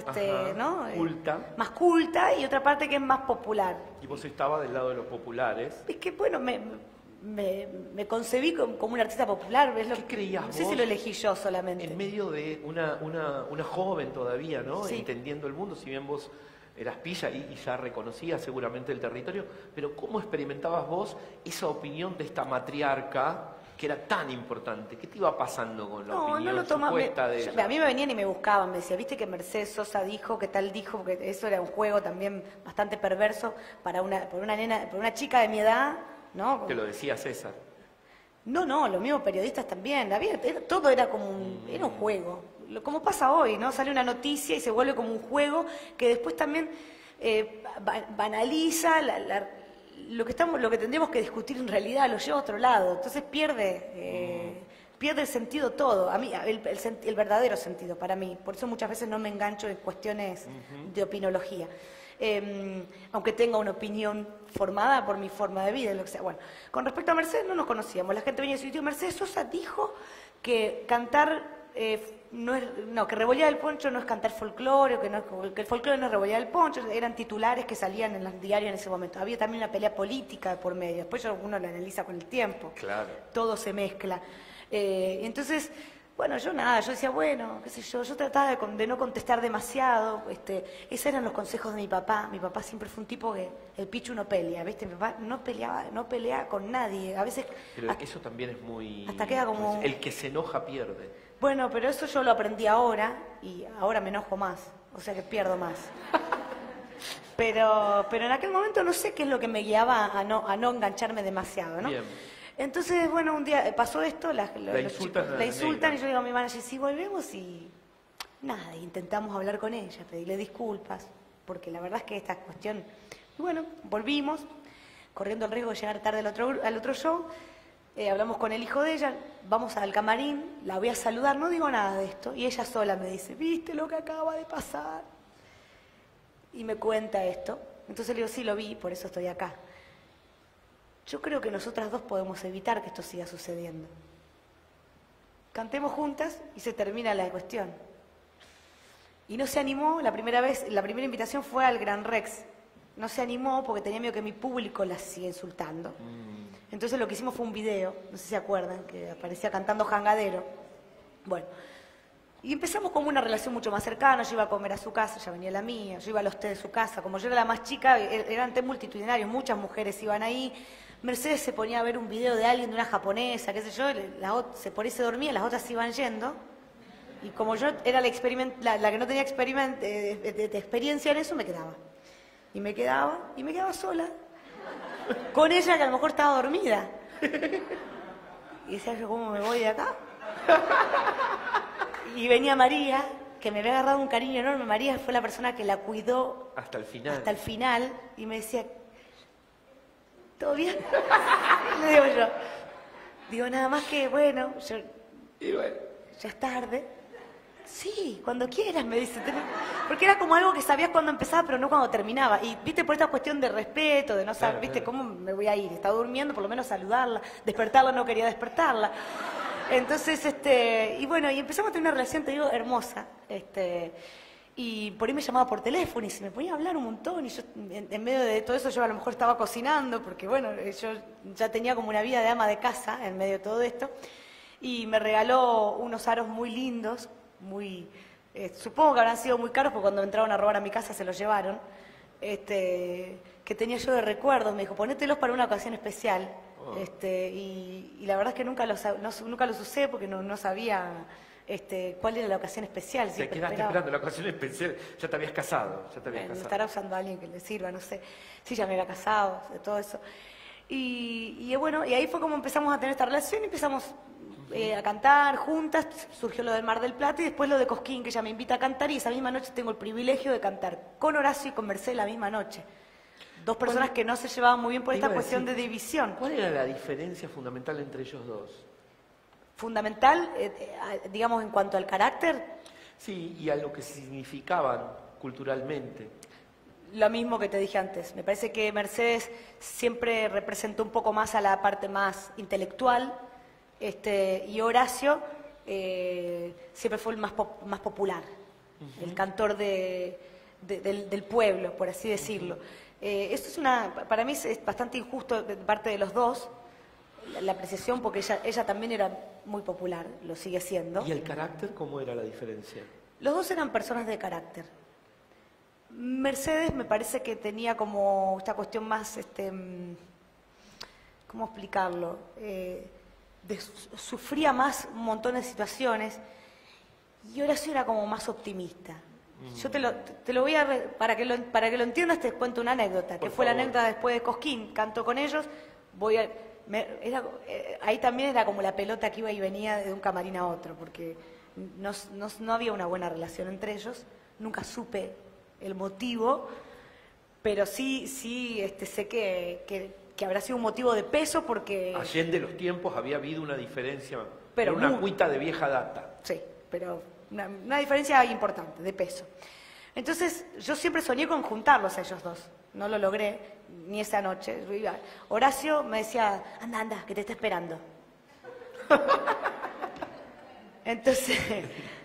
¿no? Culta. Más culta, y otra parte que es más popular. Y vos estabas del lado de los populares. Es que, bueno, me concebí como un artista popular. Es lo ¿Qué creías no sé vos si lo elegí yo solamente. En medio de una joven todavía, ¿no? Sí. Entendiendo el mundo, si bien vos eras pilla y ya reconocías seguramente el territorio, pero ¿cómo experimentabas vos esa opinión de esta matriarca que era tan importante? ¿Qué te iba pasando con la opinión lo tomaba, supuesta de ella? A mí me venían y me buscaban, me decía, viste que Mercedes Sosa dijo, que tal dijo, porque eso era un juego también bastante perverso para una chica de mi edad, ¿no? Te lo decía César. No, los mismos periodistas también. Todo era como era un juego. Como pasa hoy, ¿no? Sale una noticia y se vuelve como un juego que después también banaliza lo que tendríamos que discutir en realidad, lo lleva a otro lado. Entonces pierde el sentido todo. A mí, el verdadero sentido para mí. Por eso muchas veces no me engancho en cuestiones de opinología. Aunque tenga una opinión formada por mi forma de vida, lo que sea. Bueno, con respecto a Mercedes no nos conocíamos. La gente venía y decía, Mercedes Sosa dijo que cantar que revolear el poncho no es cantar folclore, que el folclore no es revolear el poncho. Eran titulares que salían en los diarios en ese momento. Había también una pelea política por medio. Después uno lo analiza con el tiempo. Claro. Todo se mezcla. Entonces... Bueno, yo decía, bueno, qué sé yo trataba de no contestar demasiado, esos eran los consejos de mi papá siempre fue un tipo que el pichu no pelea, ¿viste? Mi papá no pelea con nadie, a veces... Pero eso también es muy... Hasta queda como... El que se enoja pierde. Bueno, pero eso yo lo aprendí ahora, y ahora me enojo más, o sea que pierdo más. Pero en aquel momento no sé qué es lo que me guiaba a no engancharme demasiado, ¿no? Bien. Entonces, bueno, un día pasó esto, la insultan y yo digo a mi manager, si volvemos y nada, intentamos hablar con ella, pedirle disculpas, porque la verdad es que esta cuestión... Y bueno, volvimos, corriendo el riesgo de llegar tarde al otro show, hablamos con el hijo de ella, vamos al camarín, la voy a saludar, no digo nada de esto, y ella sola me dice, ¿viste lo que acaba de pasar? Y me cuenta esto, entonces le digo, sí, lo vi, por eso estoy acá. Yo creo que nosotras dos podemos evitar que esto siga sucediendo. Cantemos juntas y se termina la cuestión. Y no se animó, la primera invitación fue al Gran Rex. No se animó porque tenía miedo que mi público la siga insultando. Entonces lo que hicimos fue un video, no sé si se acuerdan, que aparecía cantando Jangadero. Bueno, Y empezamos como una relación mucho más cercana, yo iba a comer a su casa, ella venía a la mía, yo iba a los té de su casa, como yo era la más chica, eran té multitudinarios, muchas mujeres iban ahí, Mercedes se ponía a ver un video de alguien, de una japonesa, qué sé yo, por ahí se dormía, las otras se iban yendo, y como yo era la que no tenía de experiencia en eso, me quedaba. Y me quedaba sola, con ella que a lo mejor estaba dormida. Y decía yo, ¿cómo me voy de acá? Y venía María, que me había agarrado un cariño enorme. María fue la persona que la cuidó hasta el final. Hasta el final. Y me decía, ¿todo bien? Le digo yo. Digo, nada más que, bueno, ya es tarde. Sí, cuando quieras, me dice. Porque era como algo que sabías cuando empezaba, pero no cuando terminaba. Y, viste, por esta cuestión de respeto, de no saber, claro, viste, claro. ¿cómo me voy a ir? Estaba durmiendo, por lo menos saludarla. Despertarla, no quería despertarla. Entonces, y bueno, y empezamos a tener una relación, te digo, hermosa. Y por ahí me llamaba por teléfono y se me ponía a hablar un montón. Y yo, en medio de todo eso, yo a lo mejor estaba cocinando, porque bueno, yo ya tenía como una vida de ama de casa en medio de todo esto. Y me regaló unos aros muy lindos, supongo que habrán sido muy caros, porque cuando entraron a robar a mi casa se los llevaron. Que tenía yo de recuerdo, me dijo, ponételos para una ocasión especial. Oh. Y la verdad es que nunca los usé porque no sabía cuál era la ocasión especial. Te quedaste esperando la ocasión especial, ya te habías casado. Estará usando a alguien que le sirva, no sé. Sí, ya me había casado, de todo eso. Y bueno, y ahí fue como empezamos a tener esta relación y empezamos a cantar juntas, surgió lo del Mar del Plata y después lo de Cosquín, que ella me invita a cantar y esa misma noche tengo el privilegio de cantar con Horacio y con Mercedes la misma noche. Dos personas que no se llevaban muy bien por esta cuestión de división. ¿Cuál era la diferencia fundamental entre ellos dos? Fundamental, digamos, en cuanto al carácter. Sí, y a lo que significaban culturalmente. Lo mismo que te dije antes. Me parece que Mercedes siempre representó un poco más a la parte más intelectual, y Horacio siempre fue el más popular, el cantor del pueblo, por así decirlo. Esto para mí es bastante injusto de parte de los dos, la apreciación, porque ella también era muy popular, lo sigue siendo. ¿Y el carácter cómo era la diferencia? Los dos eran personas de carácter. Mercedes me parece que tenía como esta cuestión más, ¿cómo explicarlo? Sufría más un montón de situaciones y Horacio era como más optimista. Yo te lo voy a... Para que lo entiendas te cuento una anécdota, que fue la anécdota después de Cosquín. Canto con ellos, ahí también era como la pelota que iba y venía de un camarín a otro, porque no había una buena relación entre ellos, nunca supe el motivo, pero sí sé que habrá sido un motivo de peso porque... Allende los tiempos había habido una diferencia, pero era una cuita de vieja data. Sí, pero una diferencia importante, de peso. Entonces, yo siempre soñé con juntarlos a ellos dos. No lo logré, ni esa noche. Horacio me decía, anda, que te está esperando. Entonces,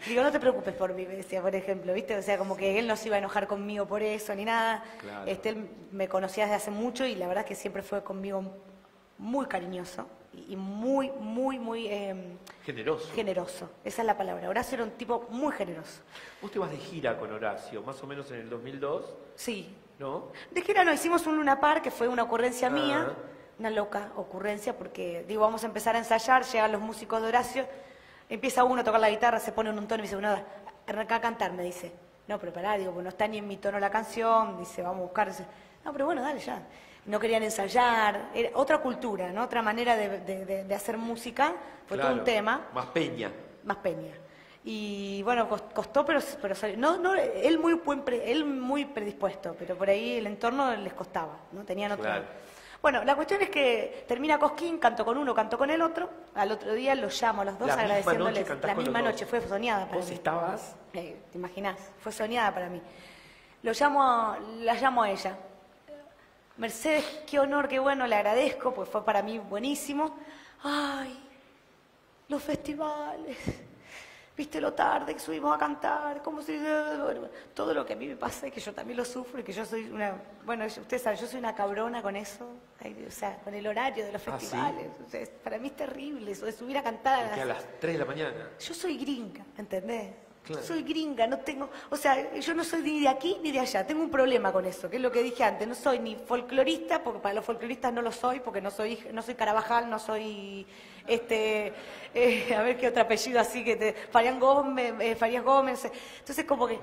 digo, no te preocupes por mí, me decía, por ejemplo, ¿viste? O sea, como que él no se iba a enojar conmigo por eso, ni nada. Claro. Él me conocía desde hace mucho y la verdad que siempre fue conmigo muy cariñoso y muy generoso. Esa es la palabra. Horacio era un tipo muy generoso. Vos te vas de gira con Horacio, más o menos en el 2002. Sí. ¿No? De gira no, hicimos un Luna Park, que fue una ocurrencia mía, una loca ocurrencia, porque digo, vamos a empezar a ensayar, llegan los músicos de Horacio, empieza uno a tocar la guitarra, se pone en un tono y me dice, bueno, arranca a cantar, me dice. No, pero pará, digo, pues no está ni en mi tono la canción, dice, vamos a buscar. Dice, no, pero bueno, dale ya. No querían ensayar, era otra cultura, ¿no? Otra manera de hacer música, fue todo un tema. Más peña. Más peña. Y bueno, costó, pero salió. No, él muy predispuesto, pero por ahí el entorno les costaba, ¿no? Tenían otro. Claro. Bueno, la cuestión es que termina Cosquín, canto con uno, canto con el otro. Al otro día los llamo a los dos agradeciéndoles. La misma noche, fue soñada para mí. ¿Vos estabas? Te imaginás, fue soñada para mí. La llamo a ella. Mercedes, qué honor, qué bueno, le agradezco, pues fue para mí buenísimo. Ay, los festivales, viste lo tarde que subimos a cantar, como si... todo lo que a mí me pasa, que yo también lo sufro, y que yo soy una... Bueno, ustedes saben, yo soy una cabrona con eso, o sea, con el horario de los festivales. ¿Sí? O sea, para mí es terrible eso de subir a cantar. Porque a las 3 de la mañana. Yo soy gringa, ¿entendés? Claro. Soy gringa, no tengo, o sea, yo no soy ni de aquí ni de allá, tengo un problema con eso, que es lo que dije antes, no soy ni folclorista, porque para los folcloristas no lo soy, porque no soy Carabajal, no soy, a ver qué otro apellido así, Farías Gómez, entonces como que,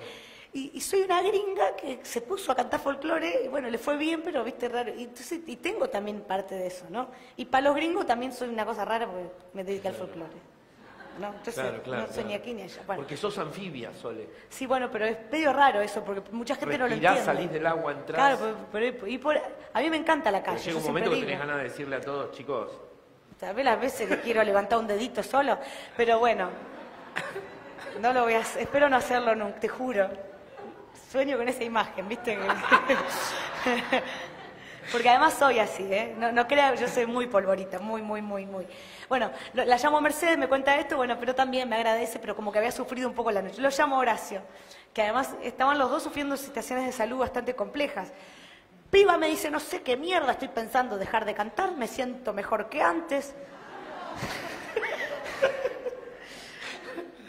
y soy una gringa que se puso a cantar folclore, y bueno, le fue bien, pero viste raro, y, entonces, y tengo también parte de eso, ¿no? Y para los gringos también soy una cosa rara porque me dediqué al folclore. ¿No? Entonces, no soy ni aquí ni allá. Bueno. Porque sos anfibia, Sole. Sí, bueno, pero es medio raro eso, porque mucha gente no lo entiende. Salís del agua, entrás. Claro, a mí me encanta la calle. Pero llega un momento que tenés ganas de decirle a todos, chicos. Sabés las veces que quiero levantar un dedito solo, pero bueno, no lo voy a hacer, espero no hacerlo nunca, te juro. Sueño con esa imagen, ¿viste? Porque además soy así, ¿eh? No creas, yo soy muy polvorita, muy. Bueno, la llamo Mercedes, me cuenta esto, bueno, pero también me agradece, pero como que había sufrido un poco la noche. Lo llamo Horacio, que además estaban los dos sufriendo situaciones de salud bastante complejas. Piba me dice, no sé qué mierda, estoy pensando dejar de cantar, me siento mejor que antes.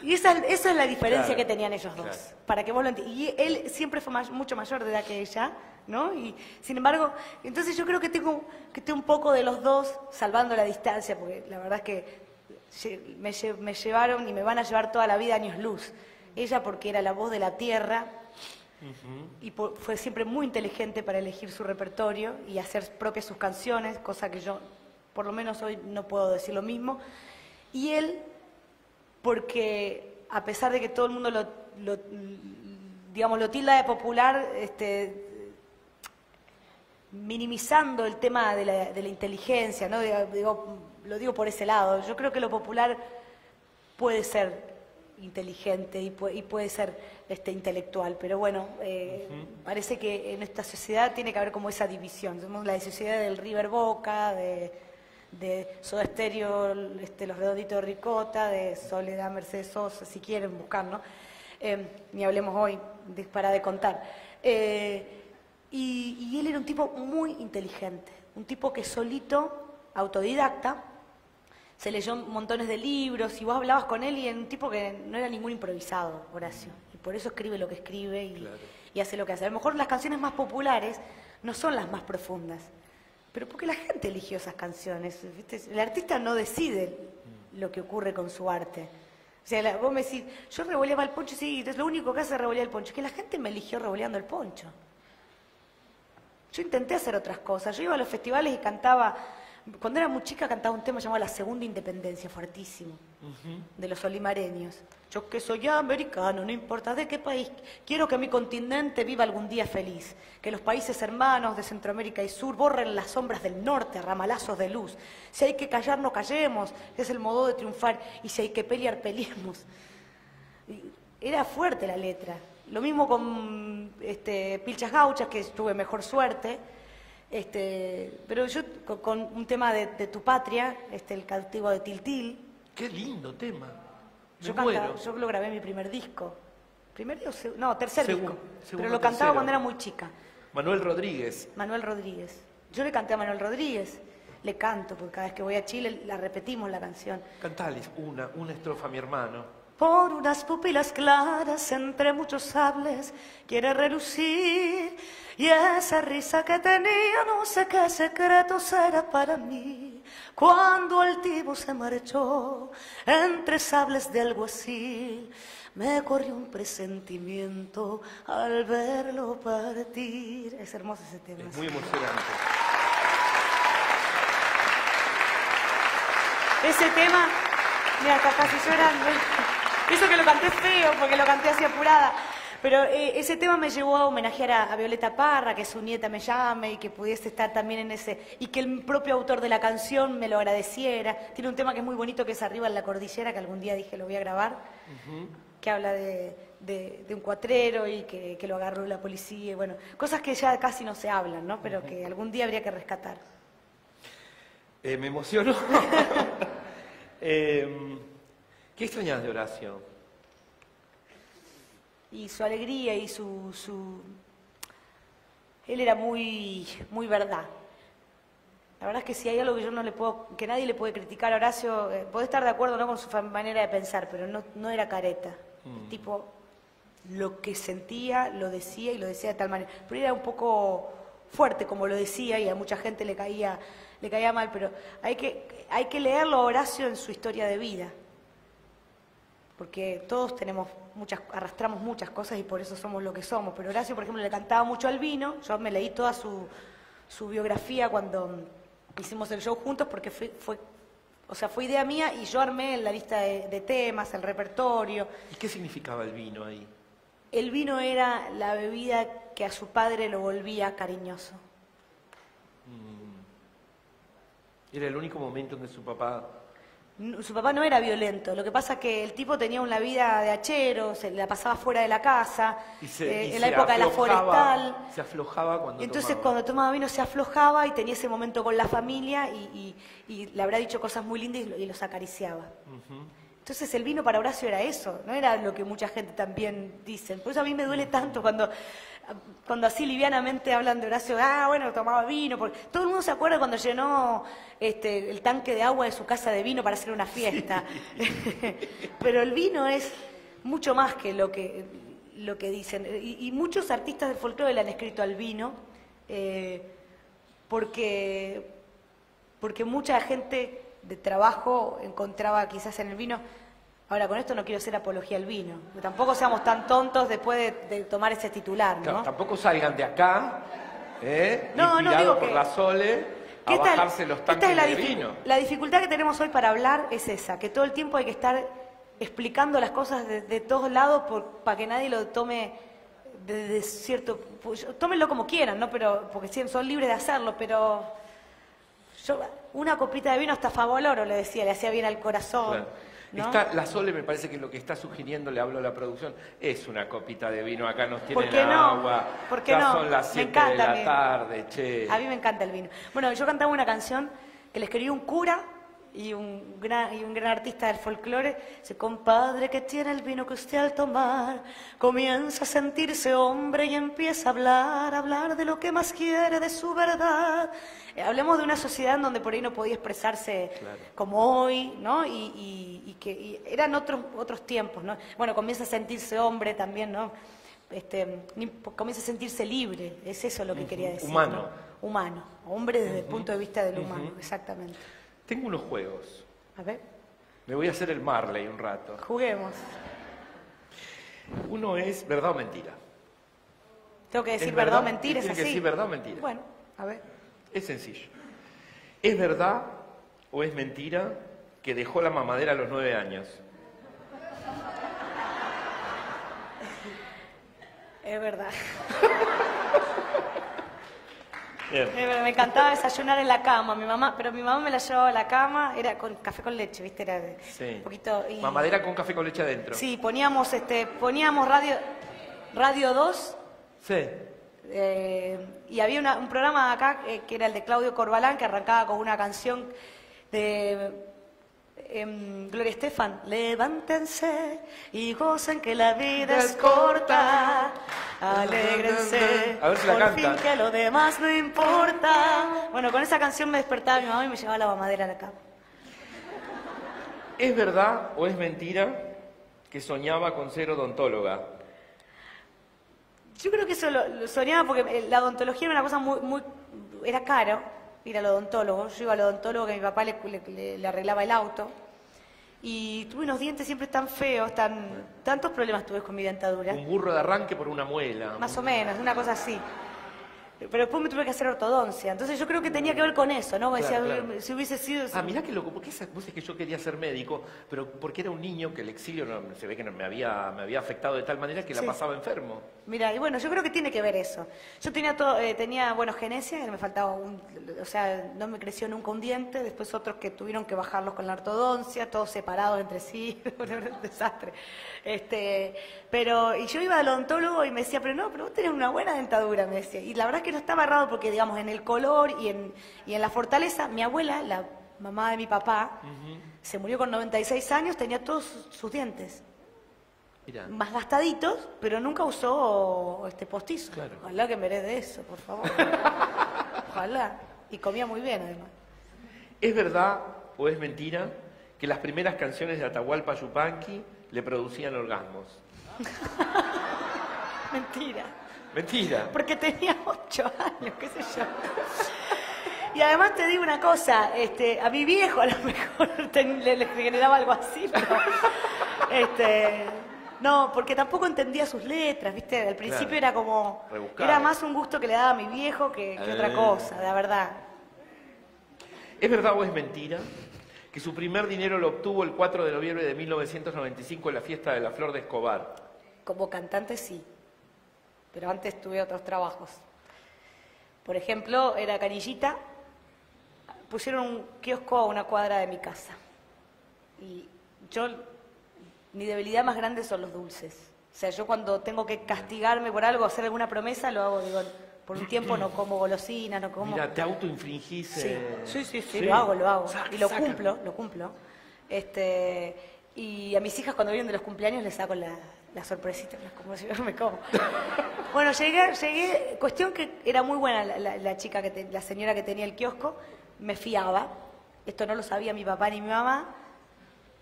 Y esa es la diferencia que tenían ellos dos, para que vos lo entiendas. Y él siempre fue mucho mayor de edad que ella, ¿no? Y sin embargo, entonces yo creo que tengo un poco de los dos, salvando la distancia, porque la verdad es que me llevaron y me van a llevar toda la vida años luz. Ella porque era la voz de la tierra y fue siempre muy inteligente para elegir su repertorio y hacer propias sus canciones, cosa que yo, por lo menos hoy, no puedo decir lo mismo. Y él porque a pesar de que todo el mundo lo tilda de popular, minimizando el tema de la inteligencia, ¿no? Lo digo por ese lado. Yo creo que lo popular puede ser inteligente y puede ser intelectual, pero bueno, parece que en esta sociedad tiene que haber como esa división. Somos la sociedad del River Boca, de Soda Stereo, Los Redonditos de Ricota, de Soledad Mercedes Sosa, si quieren buscar, ¿no? Ni hablemos hoy, para de contar. Y él era un tipo muy inteligente, un tipo que solito, autodidacta, se leyó montones de libros y vos hablabas con él y era un tipo que no era ningún improvisado, Horacio. Y por eso escribe lo que escribe y hace lo que hace. A lo mejor las canciones más populares no son las más profundas, pero porque la gente eligió esas canciones, ¿viste? El artista no decide lo que ocurre con su arte. O sea, vos me decís, yo revoleaba el poncho, sí, es lo único que hace revolear el poncho, es que la gente me eligió revoleando el poncho. Yo intenté hacer otras cosas, yo iba a los festivales y cantaba, cuando era muy chica cantaba un tema llamado La Segunda Independencia, fuertísimo, de los olimareños. Yo que soy americano, no importa de qué país, quiero que mi continente viva algún día feliz, que los países hermanos de Centroamérica y Sur borren las sombras del norte, ramalazos de luz. Si hay que callar, no callemos, es el modo de triunfar, y si hay que pelear, peleemos. Era fuerte la letra. Lo mismo con Pilchas Gauchas, que tuve mejor suerte, pero yo con un tema de Tu Patria, El cautivo de Tiltil. ¡Qué lindo tema! Yo lo grabé en mi primer disco. Tercer disco. Pero lo cantaba cuando era muy chica. Manuel Rodríguez. Yo le canté a Manuel Rodríguez. Le canto, porque cada vez que voy a Chile la repetimos la canción. Cantales una estrofa a mi hermano. Por unas pupilas claras entre muchos sables quiere relucir, y esa risa que tenía no sé qué secretos era para mí. Cuando altivo se marchó entre sables de alguacil, me corrió un presentimiento al verlo partir. Es hermoso ese tema. Es muy emocionante. Ese tema, mira, está casi llorando. Eso que lo canté feo, porque lo canté así apurada. Pero ese tema me llevó a homenajear a Violeta Parra, que su nieta me llame y que pudiese estar también en ese... Y que el propio autor de la canción me lo agradeciera. Tiene un tema que es muy bonito, que es Arriba en la Cordillera, que algún día dije lo voy a grabar, que habla de un cuatrero y que lo agarró la policía. Y bueno, cosas que ya casi no se hablan, ¿no? Pero que algún día habría que rescatar. Me emocionó. ¿Qué extrañas de Horacio? Y su alegría y Él era muy verdad. La verdad es que si hay algo que yo no le puedo, que nadie le puede criticar a Horacio, puede estar de acuerdo, ¿no?, con su manera de pensar, pero no era careta. El tipo lo que sentía, lo decía y lo decía de tal manera. Pero era un poco fuerte como lo decía y a mucha gente le caía mal, pero hay que leerlo a Horacio en su historia de vida. Porque todos arrastramos muchas cosas y por eso somos lo que somos. Pero Horacio, por ejemplo, le cantaba mucho al vino. Yo me leí toda su biografía cuando hicimos el show juntos porque fue idea mía y yo armé la lista de temas, el repertorio. ¿Y qué significaba el vino ahí? El vino era la bebida que a su padre lo volvía cariñoso. Era el único momento en que su papá... Su papá no era violento, lo que pasa es que el tipo tenía una vida de hachero, se la pasaba fuera de la casa, en la época de la forestal. Se aflojaba cuando Entonces tomaba. Cuando tomaba vino se aflojaba y tenía ese momento con la familia y le habrá dicho cosas muy lindas y los acariciaba. Entonces el vino para Horacio era eso, no era lo que mucha gente también dice. Por eso a mí me duele tanto cuando así livianamente hablan de Horacio, bueno, tomaba vino. Porque todo el mundo se acuerda cuando llenó el tanque de agua de su casa de vino para hacer una fiesta. Sí. Pero el vino es mucho más que lo que dicen. Y muchos artistas del folclore le han escrito al vino, porque mucha gente de trabajo encontraba quizás en el vino. Ahora, con esto no quiero hacer apología al vino, tampoco seamos tan tontos después de tomar ese titular, ¿no? Claro, tampoco salgan de acá, no inspirados digo por la Sole, a bajarse los tanques de vino. La dificultad que tenemos hoy para hablar es esa, que todo el tiempo hay que estar explicando las cosas de todos lados para que nadie lo tome de cierto... Tómenlo como quieran, ¿no? Pero, porque son libres de hacerlo, pero... Una copita de vino hasta favoloro, le decía, le hacía bien al corazón. Claro. ¿No? La Sole me parece que lo que está sugiriendo, le hablo a la producción, es una copita de vino. Acá nos tienen ¿Por qué no? agua. ¿Por qué ya no? son las 7 de la tarde, che. A mí me encanta el vino. Bueno, yo cantaba una canción que le escribió un cura y un gran artista del folclore. Dice: compadre, que tiene el vino que usted al tomar comienza a sentirse hombre y empieza a hablar de lo que más quiere, de su verdad. Hablemos de una sociedad en donde por ahí no podía expresarse como hoy, ¿no? Y eran otros tiempos, ¿no? Bueno, comienza a sentirse hombre también, ¿no? Comienza a sentirse libre, es eso lo que quería decir. Humano. ¿no? Humano, hombre desde el punto de vista del humano, exactamente. Tengo unos juegos. A ver. Me voy a hacer el Marley un rato. Juguemos. Uno es verdad o mentira. ¿Tengo que decir verdad o mentira? ¿Es así? Tiene que decir verdad o mentira. Bueno, a ver. Es sencillo. ¿Es verdad o es mentira que dejó la mamadera a los 9 años? Es verdad. Bien. Me encantaba desayunar en la cama, pero mi mamá me la llevaba a la cama, era con café con leche, ¿viste? Era Sí. un poquito... Mamadera con café con leche adentro. Sí, poníamos Radio 2. Sí. Y había un programa acá que era el de Claudio Corbalán, que arrancaba con una canción de Gloria Estefan. Levántense y gocen que la vida es corta. Alégrense, a ver si la por cantan. fin que lo demás no importa. Bueno, con esa canción me despertaba mi mamá y me llevaba la mamadera a la cama. ¿Es verdad o es mentira que soñaba con ser odontóloga? Yo creo que eso lo soñaba porque la odontología era una cosa era caro ir al odontólogo. Yo iba al odontólogo que mi papá le arreglaba el auto. Y tuve unos dientes siempre tan feos, tantos problemas tuve con mi dentadura. Un burro de arranque por una muela. Más o menos, una cosa así. Pero después me tuve que hacer ortodoncia. Entonces yo creo que tenía que ver con eso, ¿no? Claro, Decía, claro. si hubiese sido... Mirá qué loco, porque vos sabés que yo quería ser médico, pero porque era un niño que el exilio se ve que me había afectado de tal manera que la pasaba enfermo. Mira, y bueno, yo creo que tiene que ver eso. Yo tenía genesia, que me faltaba no me creció nunca un diente, después otros que tuvieron que bajarlos con la ortodoncia, todos separados entre sí, un desastre. Y yo iba al odontólogo y me decía, pero vos tenés una buena dentadura, me decía. Y la verdad es que no estaba errado porque, digamos, en el color y en la fortaleza, mi abuela, la mamá de mi papá, se murió con 96 años, tenía todos sus dientes. Mirá. Más gastaditos, pero nunca usó postizo. Claro. Ojalá que me herede eso, por favor. Ojalá. Y comía muy bien, además. ¿Es verdad o es mentira que las primeras canciones de Atahualpa Yupanqui le producían orgasmos. Mentira. Mentira. Porque tenía 8 años, qué sé yo. Y además te digo una cosa, a mi viejo a lo mejor le generaba algo así, pero no, porque tampoco entendía sus letras, ¿viste? Al principio Claro. era como, Rebuscado. era más un gusto que le daba a mi viejo que otra cosa, la verdad. ¿Es verdad o es mentira que su primer dinero lo obtuvo el 4 de noviembre de 1995 en la fiesta de la Flor de Escobar? Como cantante sí, pero antes tuve otros trabajos. Por ejemplo, era canillita, pusieron un kiosco a una cuadra de mi casa. Y yo, mi debilidad más grande son los dulces. O sea, yo cuando tengo que castigarme por algo, hacer alguna promesa, lo hago, digo, por un tiempo no como golosinas, no como... Mira, te autoinfringís... Sí, lo hago. Y lo cumplo. Y a mis hijas cuando vienen de los cumpleaños les saco la sorpresita, como si yo me como. Bueno, llegué, cuestión que era muy buena la chica, la señora que tenía el kiosco, me fiaba, esto no lo sabía mi papá ni mi mamá,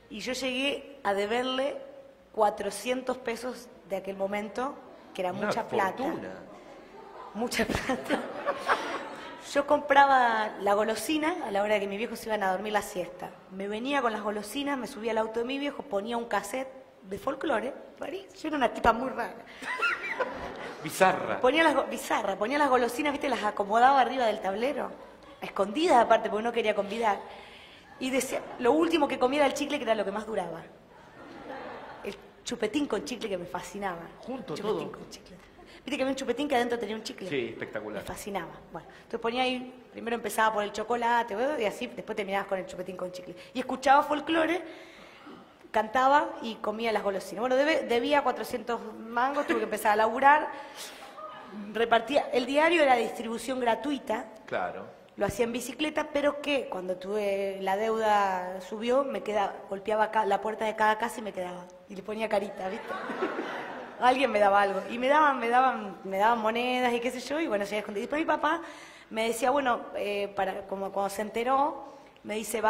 y yo llegué a deberle 400 pesos de aquel momento, que era mucha plata. Mucha plata. Yo compraba la golosina a la hora de que mis viejos se iban a dormir la siesta. Me venía con las golosinas, me subía al auto de mi viejo, ponía un cassette de folclore. Yo era una tipa muy rara. Bizarra. Ponía las golosinas, ¿viste? Las acomodaba arriba del tablero. A escondidas aparte, porque no quería convidar. Y decía, lo último que comía era el chicle, que era lo que más duraba. El chupetín con chicle que me fascinaba. Junto chupetín todo. con chicle. Viste que había un chupetín que adentro tenía un chicle. Sí, espectacular. Me fascinaba. Bueno, entonces ponía ahí, primero empezaba por el chocolate, y así, después terminabas con el chupetín con chicle. Y escuchaba folclore, cantaba y comía las golosinas. Bueno, debía 400 mangos, tuve que empezar a laburar. Repartía, el diario era de distribución gratuita. Claro. Lo hacía en bicicleta, pero que cuando tuve la deuda subió, golpeaba la puerta de cada casa y me quedaba. Y le ponía carita, ¿viste? Alguien me daba algo. Y me daban monedas y qué sé yo, y bueno, se escondí. Y después mi papá me decía, bueno, como cuando se enteró, me dice,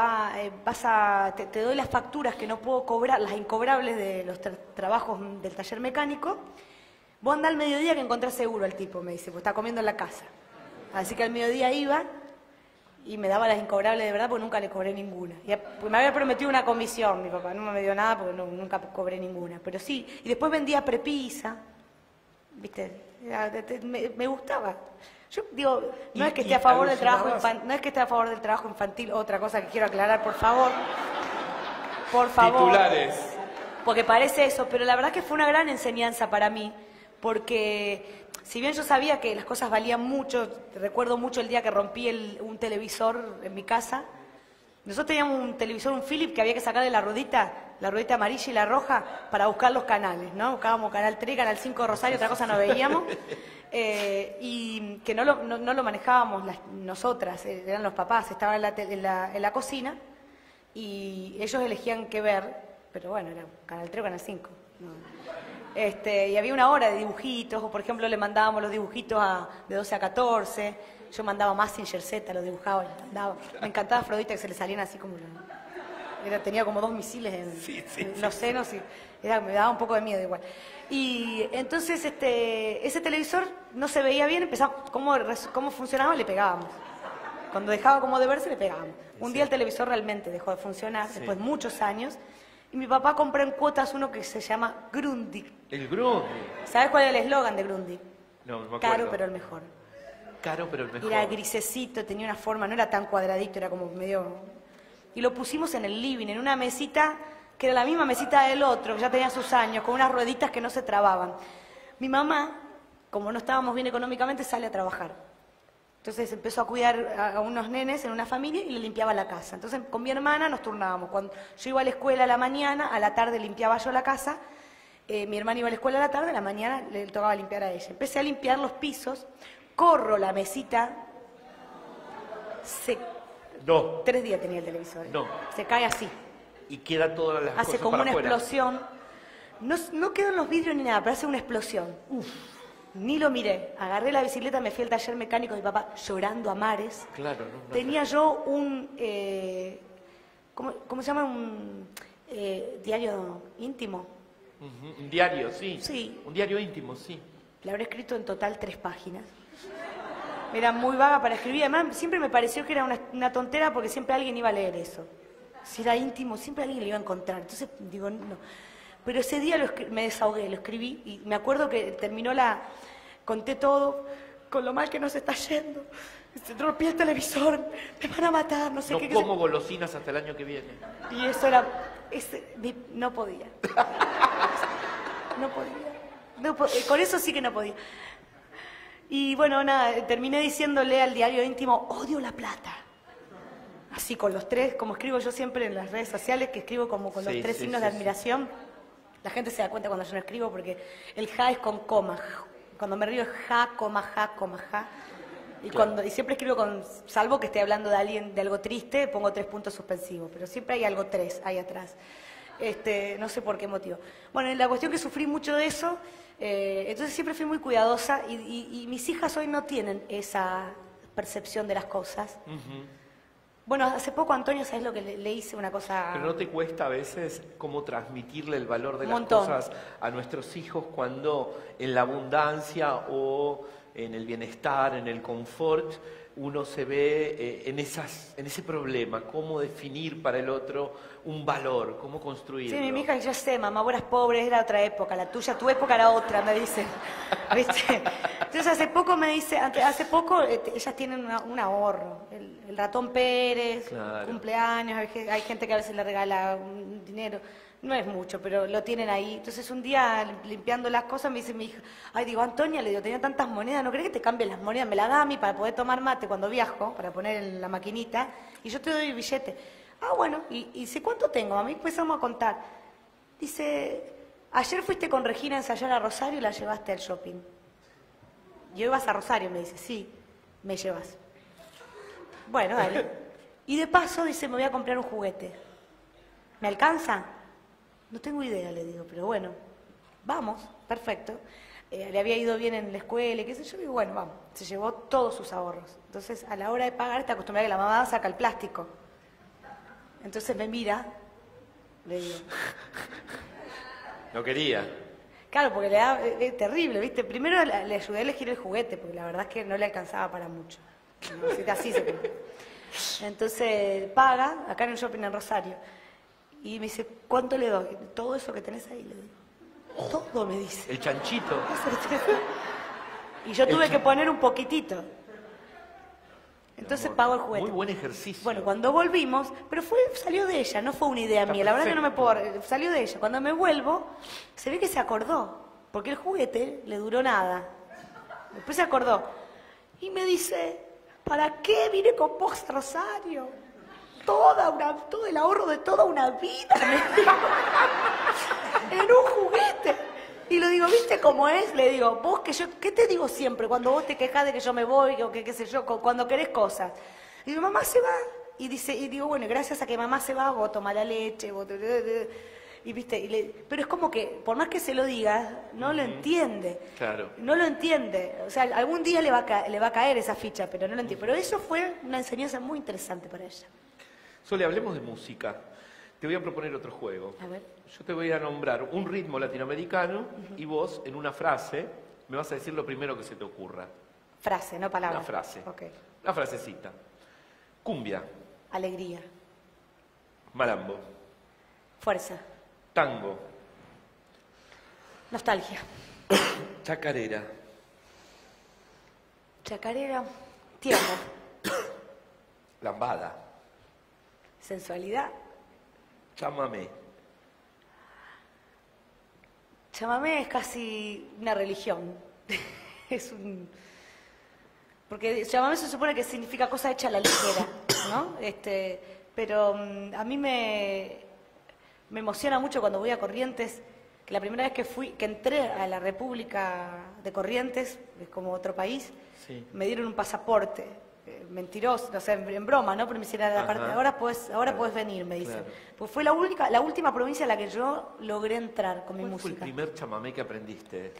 te doy las facturas que no puedo cobrar, las incobrables de los trabajos del taller mecánico. Vos andá al mediodía que encontrás seguro al tipo, me dice, pues está comiendo en la casa. Así que al mediodía iba y me daba las incobrables de verdad, porque nunca le cobré ninguna. Pues me había prometido una comisión, mi papá no me dio nada porque nunca cobré ninguna. Pero sí, y después vendía prepisa, ¿viste? Me gustaba. Yo digo, no es que esté a favor del trabajo infantil, no es que esté a favor del trabajo infantil, otra cosa que quiero aclarar, por favor. Por favor. Titulares. Porque parece eso, pero la verdad que fue una gran enseñanza para mí, porque si bien yo sabía que las cosas valían mucho, recuerdo mucho el día que rompí un televisor en mi casa. Nosotros teníamos un televisor, un Philips, que había que sacarle la ruedita amarilla y la roja para buscar los canales, ¿no? Buscábamos Canal 3, Canal 5 de Rosario, otra cosa no veíamos. Y que no lo manejábamos nosotras, eran los papás, estaban en la cocina y ellos elegían qué ver, pero bueno, era Canal 3 o Canal 5. No. Y había una hora de dibujitos, o por ejemplo le mandábamos los dibujitos de 12 a 14, yo mandaba Mazinger Z, los dibujaba, me encantaba Afrodita, que se le salían así como... tenía como 2 misiles en los senos y me daba un poco de miedo igual. Y entonces ese televisor no se veía bien, empezamos, ¿cómo funcionaba? Le pegábamos. Cuando dejaba como de verse, le pegábamos. Un día el televisor realmente dejó de funcionar, después de muchos años, y mi papá compró en cuotas uno que se llama Grundig. El Grundig. ¿Sabes cuál es el eslogan de Grundig? No me acuerdo. Caro pero el mejor. Caro pero el mejor. Era grisecito, tenía una forma, no era tan cuadradito, era como medio... Y lo pusimos en el living, en una mesita que era la misma mesita del otro, que ya tenía sus años, con unas rueditas que no se trababan. Mi mamá, como no estábamos bien económicamente, sale a trabajar. Entonces empezó a cuidar a unos nenes en una familia y le limpiaba la casa. Entonces con mi hermana nos turnábamos. Cuando yo iba a la escuela a la mañana, a la tarde limpiaba yo la casa. Mi hermana iba a la escuela a la tarde, a la mañana le tocaba limpiar a ella. Empecé a limpiar los pisos, corro la mesita, No. 3 días tenía el televisor. No. Se cae así. Y queda todas las Hace cosas como para una afuera. explosión. No quedan los vidrios ni nada, pero hace una explosión. Ni lo miré. Agarré la bicicleta, me fui al taller mecánico de mi papá llorando a mares. Claro, no. Tenía yo ¿cómo se llama? Diario íntimo. Un diario, sí. Sí. Un diario íntimo, sí. Le habré escrito en total 3 páginas. Era muy vaga para escribir. Además, siempre me pareció que era una tontera porque siempre alguien iba a leer eso. Si era íntimo, siempre alguien lo iba a encontrar. Entonces, digo, no. Pero ese día me desahogué, lo escribí y me acuerdo que terminó conté todo con lo mal que nos está yendo. Se rompí el televisor, me van a matar, no sé qué. No como golosinas hasta el año que viene. Y eso era... no podía. No podía. Con eso sí que no podía. Y bueno, nada, terminé diciéndole al diario íntimo, odio la plata. Así con los 3, como escribo yo siempre en las redes sociales, que escribo como con los 3 signos de admiración. La gente se da cuenta cuando yo no escribo porque el ja es con coma. Cuando me río es ja, coma, ja, coma, ja. Y siempre escribo salvo que esté hablando de alguien, de algo triste, pongo 3 puntos suspensivos, pero siempre hay algo 3 ahí atrás. No sé por qué motivo. Bueno, la cuestión que sufrí mucho de eso, entonces siempre fui muy cuidadosa y mis hijas hoy no tienen esa percepción de las cosas. Bueno, hace poco, Antonio, ¿sabes lo que le hice? Una cosa... Pero ¿no te cuesta a veces cómo transmitirle el valor de las montón. cosas a nuestros hijos cuando en la abundancia o en el bienestar, en el confort, uno se ve en ese problema? ¿Cómo definir para el otro un valor? ¿Cómo construirlo? Sí, mi hija, yo sé, mamá, vos eras pobre, era otra época, la tuya, tu época era otra, me dice. ¿Viste? Entonces hace poco ellas tienen un ahorro, el ratón Pérez, claro. Cumpleaños, hay gente que a veces le regala un dinero, no es mucho, pero lo tienen ahí. Entonces un día limpiando las cosas me dice mi hija, ay, digo, Antonia, le digo, tenía tantas monedas, ¿no crees que te cambie las monedas? Me las da a mí para poder tomar mate cuando viajo, para poner en la maquinita, y yo te doy el billete. Ah, bueno, y dice, ¿cuánto tengo? A mí empezamos a contar. Dice, ayer fuiste con Regina a ensayar a Rosario y la llevaste al shopping. ¿Y hoy vas a Rosario? Me dice, sí, me llevas. Bueno, dale. Y de paso, dice, me voy a comprar un juguete. ¿Me alcanza? No tengo idea, le digo, pero bueno, vamos, perfecto. Le había ido bien en la escuela y qué sé yo, y digo, bueno, vamos. Se llevó todos sus ahorros. Entonces, a la hora de pagar, está acostumbrada a que la mamá saca el plástico. Entonces me mira, le digo... No quería. Claro, porque es terrible, ¿viste? Primero le ayudé a elegir el juguete, porque la verdad es que no le alcanzaba para mucho. Así se cumple. Entonces paga, acá en el shopping en Rosario, y me dice, ¿cuánto le doy? Todo eso que tenés ahí, le digo. Todo, me dice. El chanchito. Y yo tuve que poner un poquitito. Entonces pago el juguete. Muy buen ejercicio. Bueno, cuando volvimos, pero salió de ella, no fue una idea mía. La verdad que no me puedo... Salió de ella. Cuando me vuelvo, se ve que se acordó. Porque el juguete le duró nada. Después se acordó. Y me dice, ¿para qué vine con vos a Rosario? Todo el ahorro de toda una vida. En un juguete. Y le digo, ¿viste cómo es? Le digo, vos ¿qué te digo siempre cuando vos te quejás de que yo me voy o que qué sé yo, cuando querés cosas? Y digo, mamá se va. Y digo, bueno, gracias a que mamá se va, vos tomás la leche, y viste, pero es como que, por más que se lo digas, no lo entiende. Claro. No lo entiende. O sea, algún día le va a caer esa ficha, pero no lo entiende. Pero eso fue una enseñanza muy interesante para ella. Sole, hablemos de música. Te voy a proponer otro juego. A ver. Yo te voy a nombrar un ritmo latinoamericano y vos, en una frase, me vas a decir lo primero que se te ocurra. Frase, no palabra. Una frase. Ok. Una frasecita. Cumbia. Alegría. Malambo. Fuerza. Tango. Nostalgia. Chacarera. Chacarera. Tiempo. Lambada. Sensualidad. Chamamé. Chamamé es casi una religión. Porque chamamé se supone que significa cosa hecha a la ligera, ¿no? Pero a mí me emociona mucho cuando voy a Corrientes, que la primera vez que entré a la República de Corrientes, es como otro país, sí, me dieron un pasaporte. Mentiroso, o sea, en broma, ¿no? Pero me hicieron la parte, ahora puedes venir, me dicen. Claro. Pues fue la última provincia a la que yo logré entrar con mi ¿Cuál fue el música. primer chamamé que aprendiste?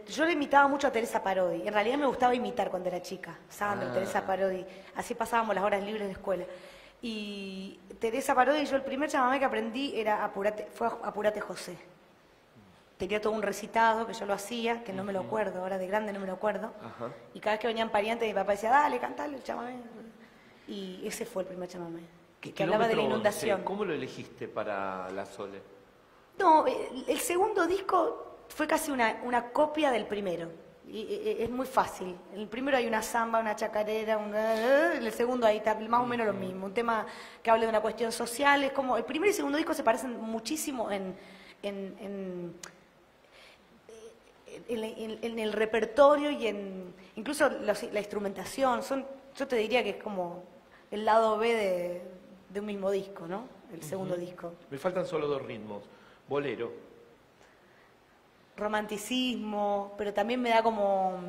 Yo le imitaba mucho a Teresa Parodi. En realidad me gustaba imitar cuando era chica. Sandra, Teresa Parodi. Así pasábamos las horas libres de escuela. Y Teresa Parodi, yo el primer chamamé que aprendí fue Apurate José. Tenía todo un recitado que yo lo hacía, que no me lo acuerdo, ahora de grande no me lo acuerdo. Ajá. Y cada vez que venían parientes, mi papá decía, dale, cantale el chamamé. Y ese fue el primer chamamé, que hablaba de la inundación. ¿Cómo lo elegiste para La Sole? No, el segundo disco fue casi una copia del primero. Y es muy fácil. En el primero hay una samba, una chacarera, en el segundo hay más o menos lo mismo. Un tema que habla de una cuestión social. Es como el primer y segundo disco se parecen muchísimo en el repertorio y incluso la instrumentación. Yo te diría que es como el lado B de un mismo disco, ¿no? El segundo disco. Me faltan solo 2 ritmos. Bolero. Romanticismo, pero también me da como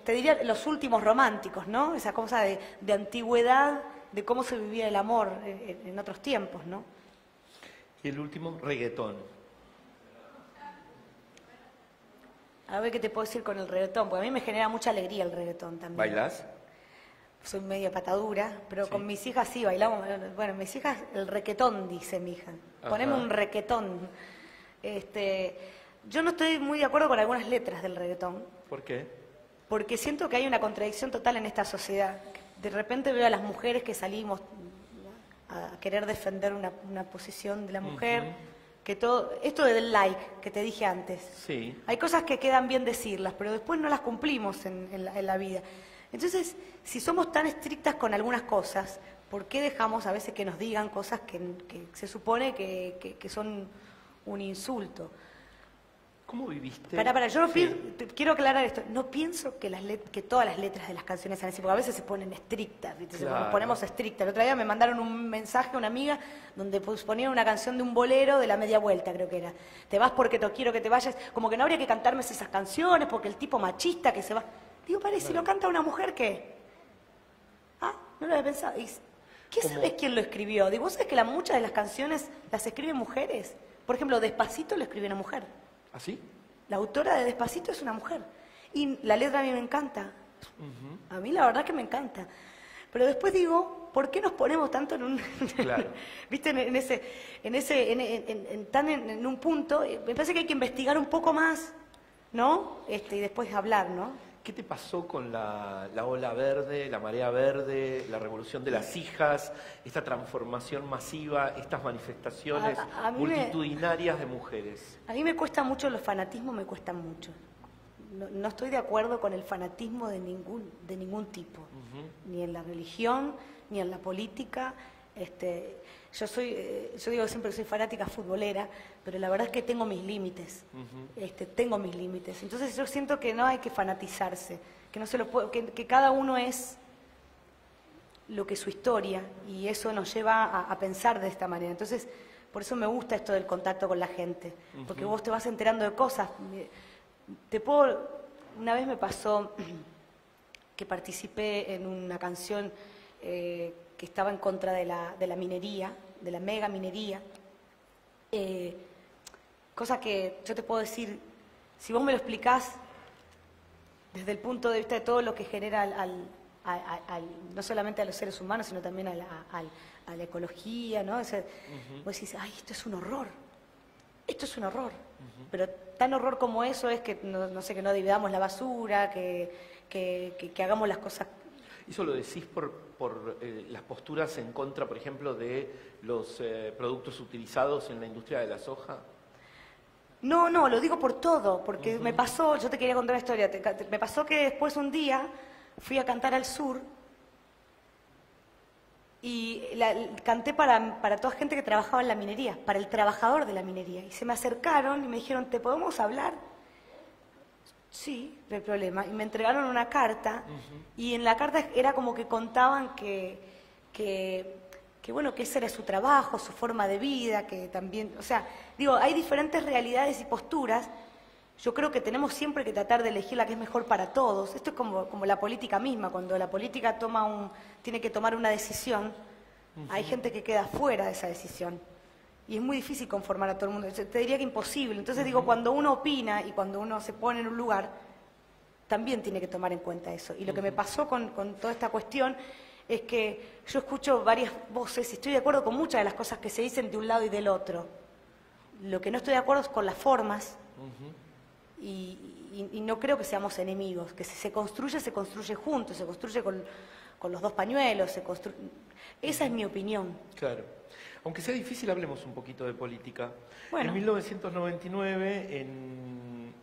te diría los últimos románticos, ¿no? Esa cosa de antigüedad, de cómo se vivía el amor en otros tiempos, ¿no? Y el último, reggaetón. A ver qué te puedo decir con el reggaetón, porque a mí me genera mucha alegría el reggaetón también. ¿Bailás? Soy media patadura, pero Sí. con mis hijas sí bailamos. Bueno, mis hijas, el requetón, dice mi hija. Poneme un requetón. Yo no estoy muy de acuerdo con algunas letras del reggaetón, ¿Por qué? porque siento que hay una contradicción total en esta sociedad. De repente veo a las mujeres que salimos a querer defender una posición de la mujer, que esto del like que te dije antes. Sí. Hay cosas que quedan bien decirlas, pero después no las cumplimos en la vida. Entonces, si somos tan estrictas con algunas cosas, ¿por qué dejamos a veces que nos digan cosas que se supone que son un insulto? ¿Cómo viviste? Yo no Sí. quiero aclarar esto. No pienso que todas las letras de las canciones sean así, porque a veces se ponen estrictas, ¿viste? Claro. Nos ponemos estrictas. El otro día me mandaron un mensaje a una amiga donde ponían una canción de un bolero de La Media Vuelta, creo que era. Te vas porque te quiero que te vayas. Como que no habría que cantarme esas canciones porque el tipo machista que se va... Digo, parece, si lo canta una mujer, ¿qué? Ah, no lo había pensado. ¿Qué sabes quién lo escribió? Digo, ¿vos sabés que muchas de las canciones las escriben mujeres? Por ejemplo, Despacito lo escribió una mujer. ¿Así? La autora de Despacito es una mujer. Y la letra a mí me encanta. A mí la verdad que me encanta. Pero después digo, ¿por qué nos ponemos tanto en un... Claro. ¿Viste? En un punto, me parece que hay que investigar un poco más, ¿no? Y después hablar, ¿no? ¿Qué te pasó con la ola verde, la marea verde, la revolución de las hijas, esta transformación masiva, estas manifestaciones A mí multitudinarias de mujeres? A mí me cuesta mucho, los fanatismos me cuestan mucho. No estoy de acuerdo con el fanatismo de ningún tipo, ni en la religión, ni en la política. Yo digo siempre que soy fanática futbolera, pero la verdad es que tengo mis límites. Tengo mis límites. Entonces yo siento que no hay que fanatizarse, que no se lo puede, que cada uno es lo que es su historia y eso nos lleva a pensar de esta manera. Entonces, por eso me gusta esto del contacto con la gente, porque vos te vas enterando de cosas. Una vez me pasó que participé en una canción que estaba en contra de la minería, de la mega minería, cosa que yo te puedo decir, si vos me lo explicás desde el punto de vista de todo lo que genera no solamente a los seres humanos, sino también a la ecología, ¿no? Vos decís, ay, esto es un horror, pero tan horror como eso es que, no sé, que no dividamos la basura, que hagamos las cosas. ¿Eso lo decís por las posturas en contra, por ejemplo, de los productos utilizados en la industria de la soja? No, lo digo por todo, porque me pasó, yo te quería contar una historia, me pasó que después un día fui a cantar al sur y canté para toda gente que trabajaba en la minería, para el trabajador de la minería, y se me acercaron y me dijeron, ¿te podemos hablar? Sí, no hay problema. Y me entregaron una carta y en la carta era como que contaban que bueno, que ese era su trabajo, su forma de vida, que también, o sea, digo, hay diferentes realidades y posturas. Yo creo que tenemos siempre que tratar de elegir la que es mejor para todos. Esto es como la política misma, cuando la política tiene que tomar una decisión, hay gente que queda fuera de esa decisión. Y es muy difícil conformar a todo el mundo. Te diría que imposible. Entonces digo, cuando uno opina y cuando uno se pone en un lugar, también tiene que tomar en cuenta eso. Y lo que me pasó con toda esta cuestión es que yo escucho varias voces y estoy de acuerdo con muchas de las cosas que se dicen de un lado y del otro. Lo que no estoy de acuerdo es con las formas y no creo que seamos enemigos, que si se construye juntos, se construye con los dos pañuelos, esa es mi opinión. Claro. Aunque sea difícil, hablemos un poquito de política. Bueno. En 1999,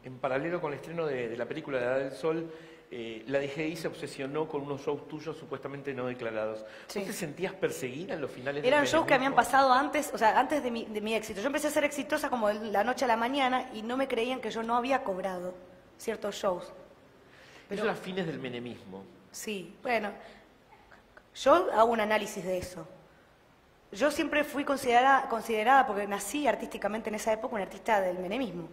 en paralelo con el estreno de la película La Edad del Sol, la DGI se obsesionó con unos shows tuyos supuestamente no declarados. Sí. ¿Vos te sentías perseguida en los finales Eran del shows que habían menemismo? pasado antes, o sea, antes de mi éxito. Yo empecé a ser exitosa como de la noche a la mañana y no me creían que yo no había cobrado ciertos shows. Eso era fines del menemismo. Sí, bueno, yo hago un análisis de eso. Yo siempre fui considerada, porque nací artísticamente en esa época, una artista del menemismo.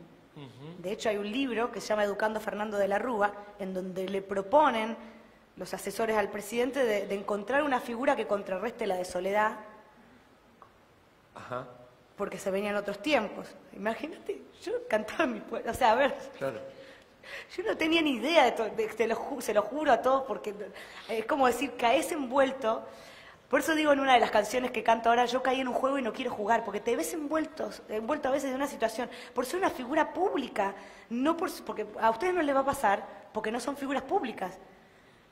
De hecho, hay un libro que se llama Educando a Fernando de la Rúa, en donde le proponen los asesores al presidente de encontrar una figura que contrarreste la de Soledad, Ajá, porque se venían otros tiempos. Imagínate, yo cantaba en mi pueblo, o sea, a ver, claro. yo no tenía ni idea de todo, se lo juro a todos, porque es como decir, caes envuelto. Por eso digo en una de las canciones que canto ahora, yo caí en un juego y no quiero jugar, porque te ves envuelto a veces de una situación, por ser una figura pública, no porque a ustedes no les va a pasar, porque no son figuras públicas.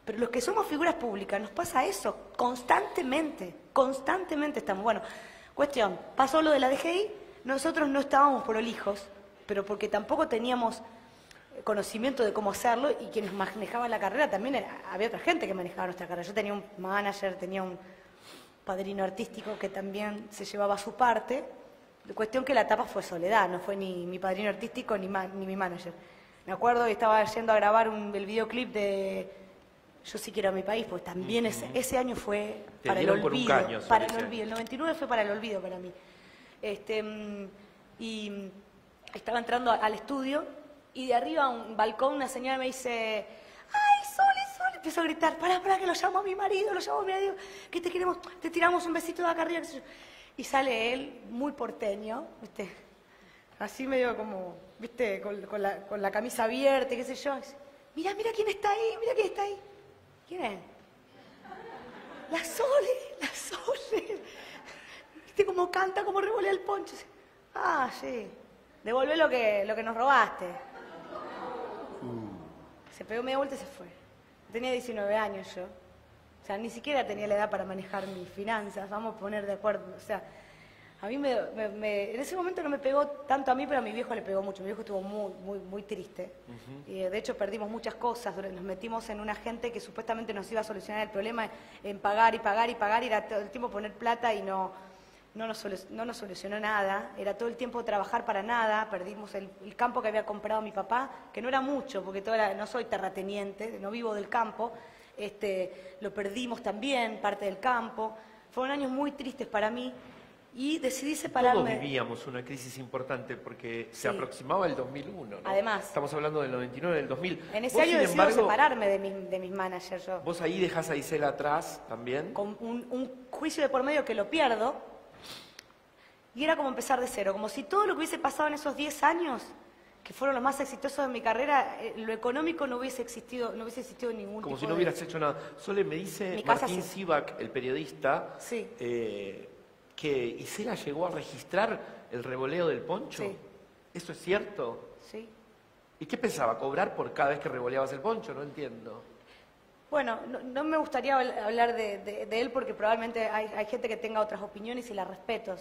Pero los que somos figuras públicas nos pasa eso, constantemente estamos. Bueno, cuestión, pasó lo de la DGI, nosotros no estábamos prolijos, pero porque tampoco teníamos conocimiento de cómo hacerlo y quienes manejaban la carrera también, había otra gente que manejaba nuestra carrera. Yo tenía un manager, tenía un padrino artístico que también se llevaba su parte. La cuestión que la etapa fue Soledad, no fue ni mi padrino artístico ni mi manager. Me acuerdo que estaba yendo a grabar el videoclip de Yo sí quiero a mi país, pues también ese año fue Te para el dieron por un olvido. caño Para sobre el ese olvido. El 99 fue para el olvido para mí. Y estaba entrando al estudio y de arriba a un balcón una señora me dice: ¡ay, Sole! Empiezo a gritar: para que lo llamo a mi marido, que te queremos, te tiramos un besito de acá arriba. Y sale él, muy porteño, ¿viste? Así medio como, ¿viste? Con la camisa abierta, qué sé yo. Mira quién está ahí, ¿Quién es? La Sole. ¿Viste cómo canta, cómo revolea el poncho? Ah, sí. Devolvé lo que nos robaste. Se pegó media vuelta y se fue. Tenía 19 años yo. O sea, ni siquiera tenía la edad para manejar mis finanzas. Vamos a poner de acuerdo. O sea, a mí en ese momento no me pegó tanto a mí, pero a mi viejo le pegó mucho. Mi viejo estuvo muy triste. Y de hecho perdimos muchas cosas. Nos metimos en una gente que supuestamente nos iba a solucionar el problema en pagar. Y era todo el tiempo poner plata y no nos solucionó nada, era todo el tiempo trabajar para nada, perdimos el campo que había comprado mi papá, que no era mucho, porque no soy terrateniente, no vivo del campo, lo perdimos también, parte del campo. Fueron años muy tristes para mí y decidí separarme. Todos vivíamos una crisis importante porque se Sí. aproximaba el 2001, ¿no? Además. Estamos hablando del 99, del 2000. En ese Vos, año sin decidí embargo, separarme de mis managers yo. Vos ahí dejás a Isela atrás también. Con un juicio de por medio que lo pierdo. Y era como empezar de cero, como si todo lo que hubiese pasado en esos 10 años, que fueron los más exitosos de mi carrera, lo económico no hubiese existido ningún Como tipo si no hubieras hecho nada. Sole, me dice Mi casa Martín sí. Sivak, el periodista, Sí. que Isela llegó a registrar el revoleo del poncho. Sí. ¿Eso es cierto? Sí. ¿Y qué pensaba? ¿Cobrar por cada vez que revoleabas el poncho? No entiendo. Bueno, no me gustaría hablar de él porque probablemente hay gente que tenga otras opiniones y las respeto.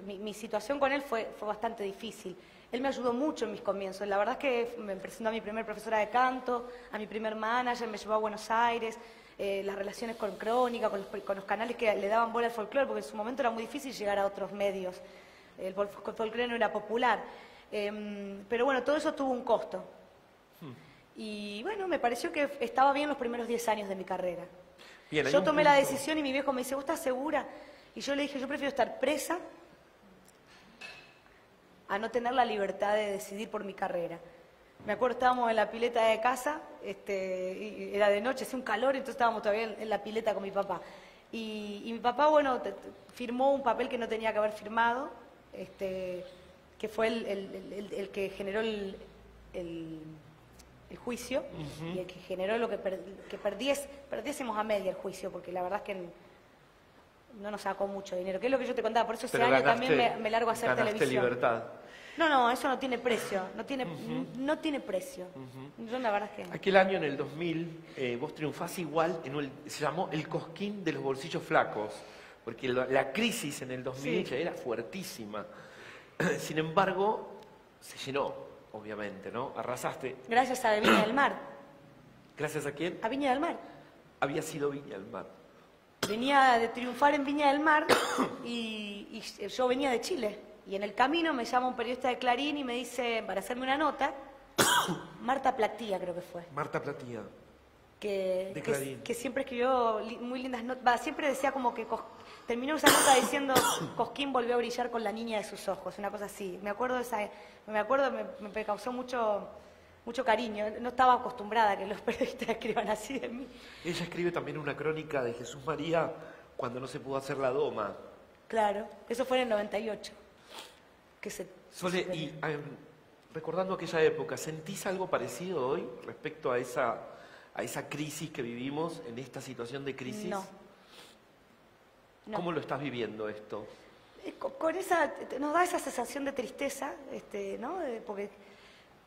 Mi situación con él fue bastante difícil. Él me ayudó mucho en mis comienzos. La verdad es que me presentó a mi primer profesora de canto, a mi primer manager, me llevó a Buenos Aires, las relaciones con Crónica, con los canales que le daban bola al folclore, porque en su momento era muy difícil llegar a otros medios. El folclore no era popular. Pero bueno, todo eso tuvo un costo. Y bueno, me pareció que estaba bien los primeros 10 años de mi carrera. Bien, hay Yo un tomé la punto. decisión y mi viejo me dice: ¿vos estás segura? Y yo le dije: yo prefiero estar presa a no tener la libertad de decidir por mi carrera. Me acuerdo, estábamos en la pileta de casa, y era de noche, hacía un calor, entonces estábamos todavía en la pileta con mi papá. Y mi papá, bueno, firmó un papel que no tenía que haber firmado, que fue el que generó el juicio, y el que generó lo que perdiésemos a media el juicio, porque la verdad es que no nos sacó mucho dinero, que es lo que yo te contaba, por eso ese año también me largo a hacer televisión. Libertad. No, eso no tiene precio, no tiene precio. Yo la verdad es que... Aquel año, en el 2000, vos triunfás igual, se llamó el Cosquín de los bolsillos flacos, porque la crisis en el 2000 ya era fuertísima. Sin embargo, se llenó, obviamente, ¿no? Arrasaste. Gracias a Viña del Mar. ¿Gracias a quién? A Viña del Mar. Había sido Viña del Mar. Venía de triunfar en Viña del Mar y yo venía de Chile. Y en el camino me llama un periodista de Clarín y me dice, para hacerme una nota, Marta Platía creo que fue. Marta Platía. Que, Clarín. que siempre escribió muy lindas notas. Siempre decía como que terminó esa nota diciendo Cosquín volvió a brillar con la niña de sus ojos, una cosa así. Me me causó mucho cariño. No estaba acostumbrada a que los periodistas escriban así de mí. Ella escribe también una crónica de Jesús María cuando no se pudo hacer la doma. Claro, eso fue en el 98. Sole, y recordando aquella época, ¿sentís algo parecido hoy respecto a esa crisis que vivimos, en esta situación de crisis? No. ¿Cómo lo estás viviendo esto? Nos da esa sensación de tristeza, ¿no?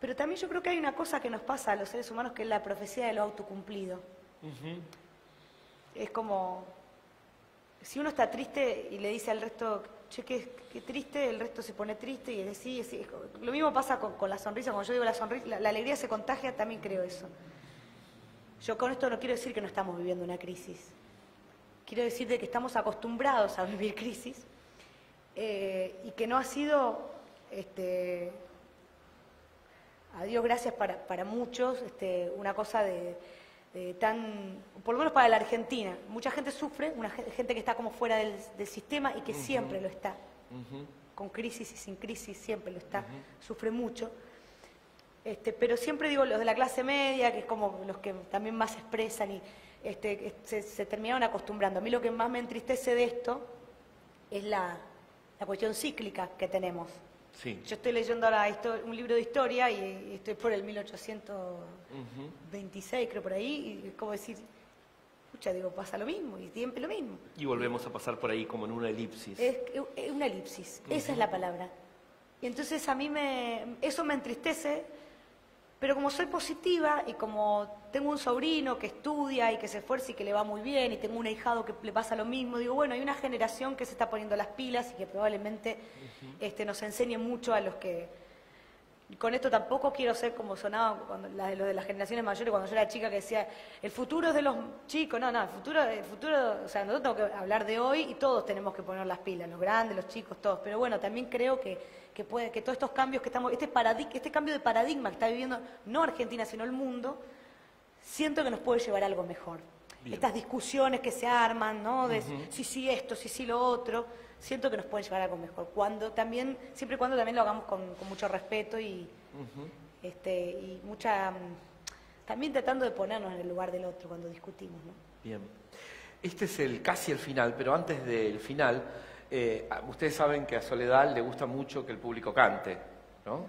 Pero también yo creo que hay una cosa que nos pasa a los seres humanos, que es la profecía de lo autocumplido. Es como, si uno está triste y le dice al resto, che, qué triste, el resto se pone triste y es así. Lo mismo pasa con la sonrisa. Cuando yo digo la sonrisa, la alegría se contagia, también creo eso. Yo con esto no quiero decir que no estamos viviendo una crisis. Quiero decir de que estamos acostumbrados a vivir crisis y que no ha sido, a Dios gracias para muchos, una cosa por lo menos para la Argentina. Mucha gente sufre, gente que está como fuera del sistema y que siempre lo está. Con crisis y sin crisis siempre lo está. Sufre mucho. Pero siempre digo, los de la clase media, que es como los que también más expresan y se terminaron acostumbrando. A mí lo que más me entristece de esto es la cuestión cíclica que tenemos. Sí. Yo estoy leyendo ahora un libro de historia y estoy por el 1826, creo, por ahí, y es como decir, escucha, digo, pasa lo mismo y siempre lo mismo. Y volvemos a pasar por ahí como en una elipsis. Es una elipsis, esa es la palabra. Y entonces a mí eso me entristece, pero como soy positiva y como tengo un sobrino que estudia y que se esfuerza y que le va muy bien y tengo un ahijado que le pasa lo mismo, digo, bueno, hay una generación que se está poniendo las pilas y que probablemente nos enseñe mucho a los que... Y con esto tampoco quiero ser como sonaba los de las generaciones mayores cuando yo era chica, que decía, el futuro es de los chicos. No, el futuro, o sea, nosotros tenemos que hablar de hoy y todos tenemos que poner las pilas, los grandes, los chicos, todos. Pero bueno, también creo que todos estos cambios que estamos, este cambio de paradigma que está viviendo no Argentina, sino el mundo, siento que nos puede llevar a algo mejor. Bien. Estas discusiones que se arman, ¿no? De sí esto, sí lo otro, siento que nos pueden llevar a algo mejor. Siempre y cuando también lo hagamos con mucho respeto y mucha... También tratando de ponernos en el lugar del otro cuando discutimos, ¿no? Bien. Este es casi el final, pero antes del final, ustedes saben que a Soledad le gusta mucho que el público cante, ¿no?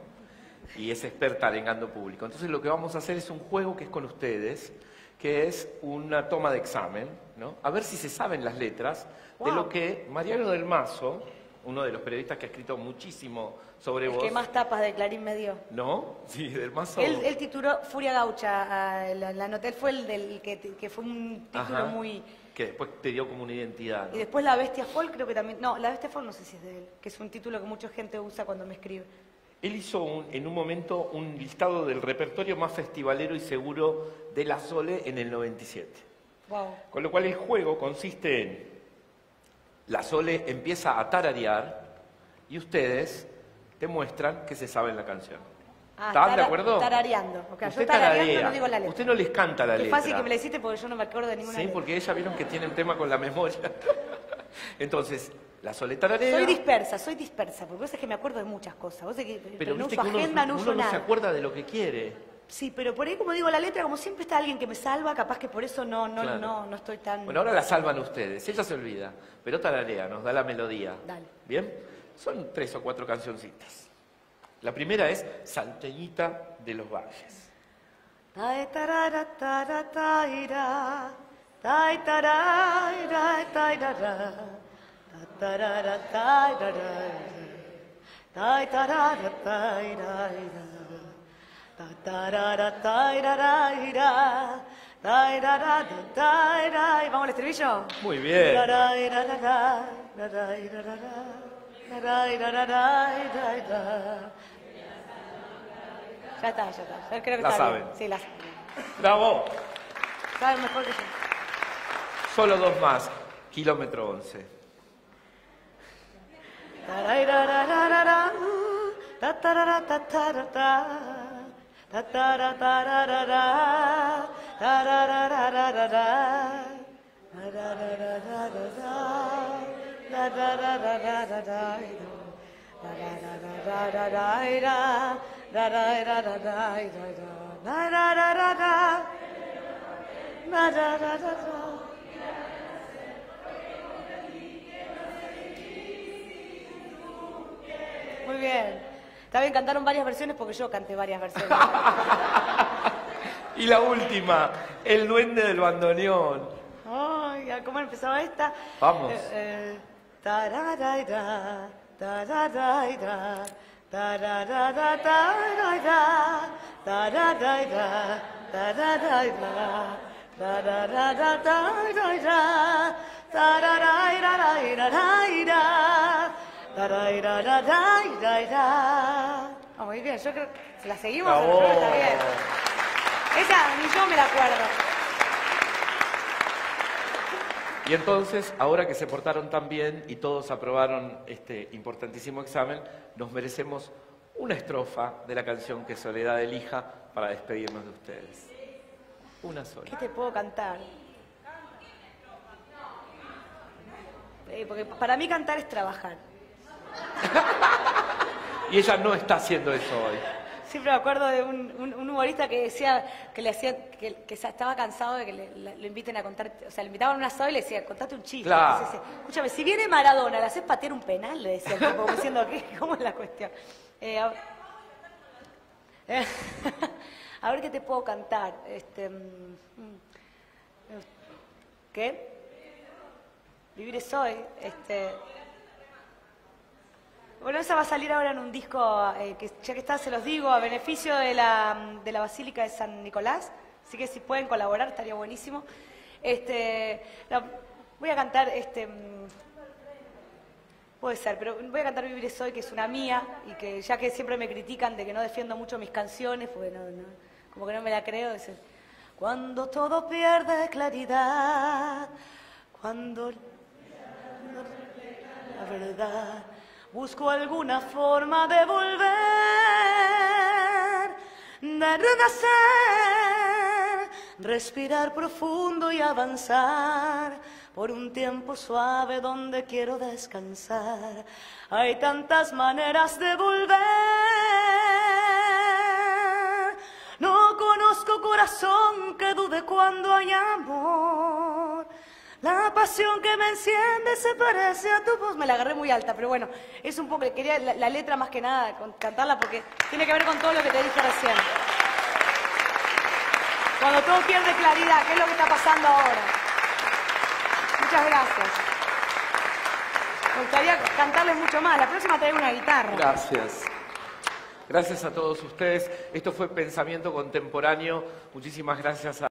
Y es experta arengando público. Entonces lo que vamos a hacer es un juego que es con ustedes, que es una toma de examen, ¿no? A ver si se saben las letras de lo que Mariano del Mazo, uno de los periodistas que ha escrito muchísimo sobre vos... El que más tapas de Clarín me dio. ¿No? Sí, del Mazo... Él tituló Furia Gaucha, la nota, él fue el del que fue un título muy... Que después te dio como una identidad, ¿no? Y después La Bestia Folk creo que también... No, La Bestia Folk no sé si es de él, que es un título que mucha gente usa cuando me escribe. Él hizo en un momento un listado del repertorio más festivalero y seguro de la Sole en el 97. Wow. Con lo cual el juego consiste en la Sole empieza a tararear y ustedes demuestran que se saben la canción. ¿Están de acuerdo? Tarareando. Okay, usted yo tarareando tararea. No digo la letra. Usted no les canta la letra. Qué fácil que me la hiciste porque yo no me acuerdo de ninguna letra. Sí, porque ella vieron que tienen tema con la memoria. Entonces, la Sole tararea. Soy dispersa, porque vos sabés que me acuerdo de muchas cosas. Vos sabés pero no viste uso que agenda, no uso uno no nada. se acuerda de lo que quiere. Sí, pero por ahí, como digo la letra, como siempre está alguien que me salva, capaz que por eso Claro. no estoy tan... Bueno, ahora la salvan ustedes. Ella se olvida, pero tararea, nos da la melodía. Dale. ¿Bien? Son 3 o 4 cancioncitas. La primera es Salteñita de los Valles. Tai tarara tara taira, tai tarara taira, tarara taira, tai tarara taira, tarara taira, taira taira. ¿Vamos al estribillo? Muy bien. Ya está, ya está. Yo creo que La está saben. bien. Sí, la saben. Bravo. Saben mejor que yo. Solo dos más. Kilómetro 11. Tararararara, tatararatarara, tatarararara, tararararara, muy bien. Está bien, cantaron varias versiones porque yo canté varias versiones. Y la última, el duende del bandoneón. Ay, ¿cómo empezaba esta? Vamos. Tararaira, tararaira, tararara, tararaira, tararaira, tararaira, tararara, tararaira, tararaira, tararaira. Oh, muy bien, yo creo que si la seguimos, yo creo que está bien. Esa ni yo me la acuerdo. Y entonces, ahora que se portaron tan bien y todos aprobaron este importantísimo examen, nos merecemos una estrofa de la canción que Soledad elija para despedirnos de ustedes. Una sola. ¿Qué te puedo cantar? Porque para mí cantar es trabajar. Y ella no está haciendo eso hoy. Siempre me acuerdo de un humorista que decía que le hacía que estaba cansado de que lo inviten a contar, o sea, le invitaban a una sola y le decía, contate un chiste. Claro. Entonces, escúchame, si viene Maradona, ¿le haces patear un penal? Le decía, como diciendo, ¿cómo es la cuestión? A ver qué te puedo cantar. ¿Qué? Vivir es hoy. Bueno, esa va a salir ahora en un disco, que ya que está, se los digo, a beneficio de la Basílica de San Nicolás. Así que si pueden colaborar, estaría buenísimo. Voy a cantar, puede ser, pero voy a cantar Vivir es hoy, que es una mía, y que ya que siempre me critican de que no defiendo mucho mis canciones, porque como que no me la creo. Cuando todo pierde claridad, cuando la verdad... Busco alguna forma de volver, de renacer, respirar profundo y avanzar por un tiempo suave donde quiero descansar. Hay tantas maneras de volver. No conozco corazón que dude cuando hay amor. La pasión que me enciende se parece a tu voz. Me la agarré muy alta, pero bueno, es un poco, quería la letra más que nada, cantarla porque tiene que ver con todo lo que te dije recién. Cuando todo pierde claridad, ¿qué es lo que está pasando ahora? Muchas gracias. Me gustaría cantarles mucho más. La próxima traigo una guitarra. Gracias. Gracias a todos ustedes. Esto fue Pensamiento Contemporáneo. Muchísimas gracias a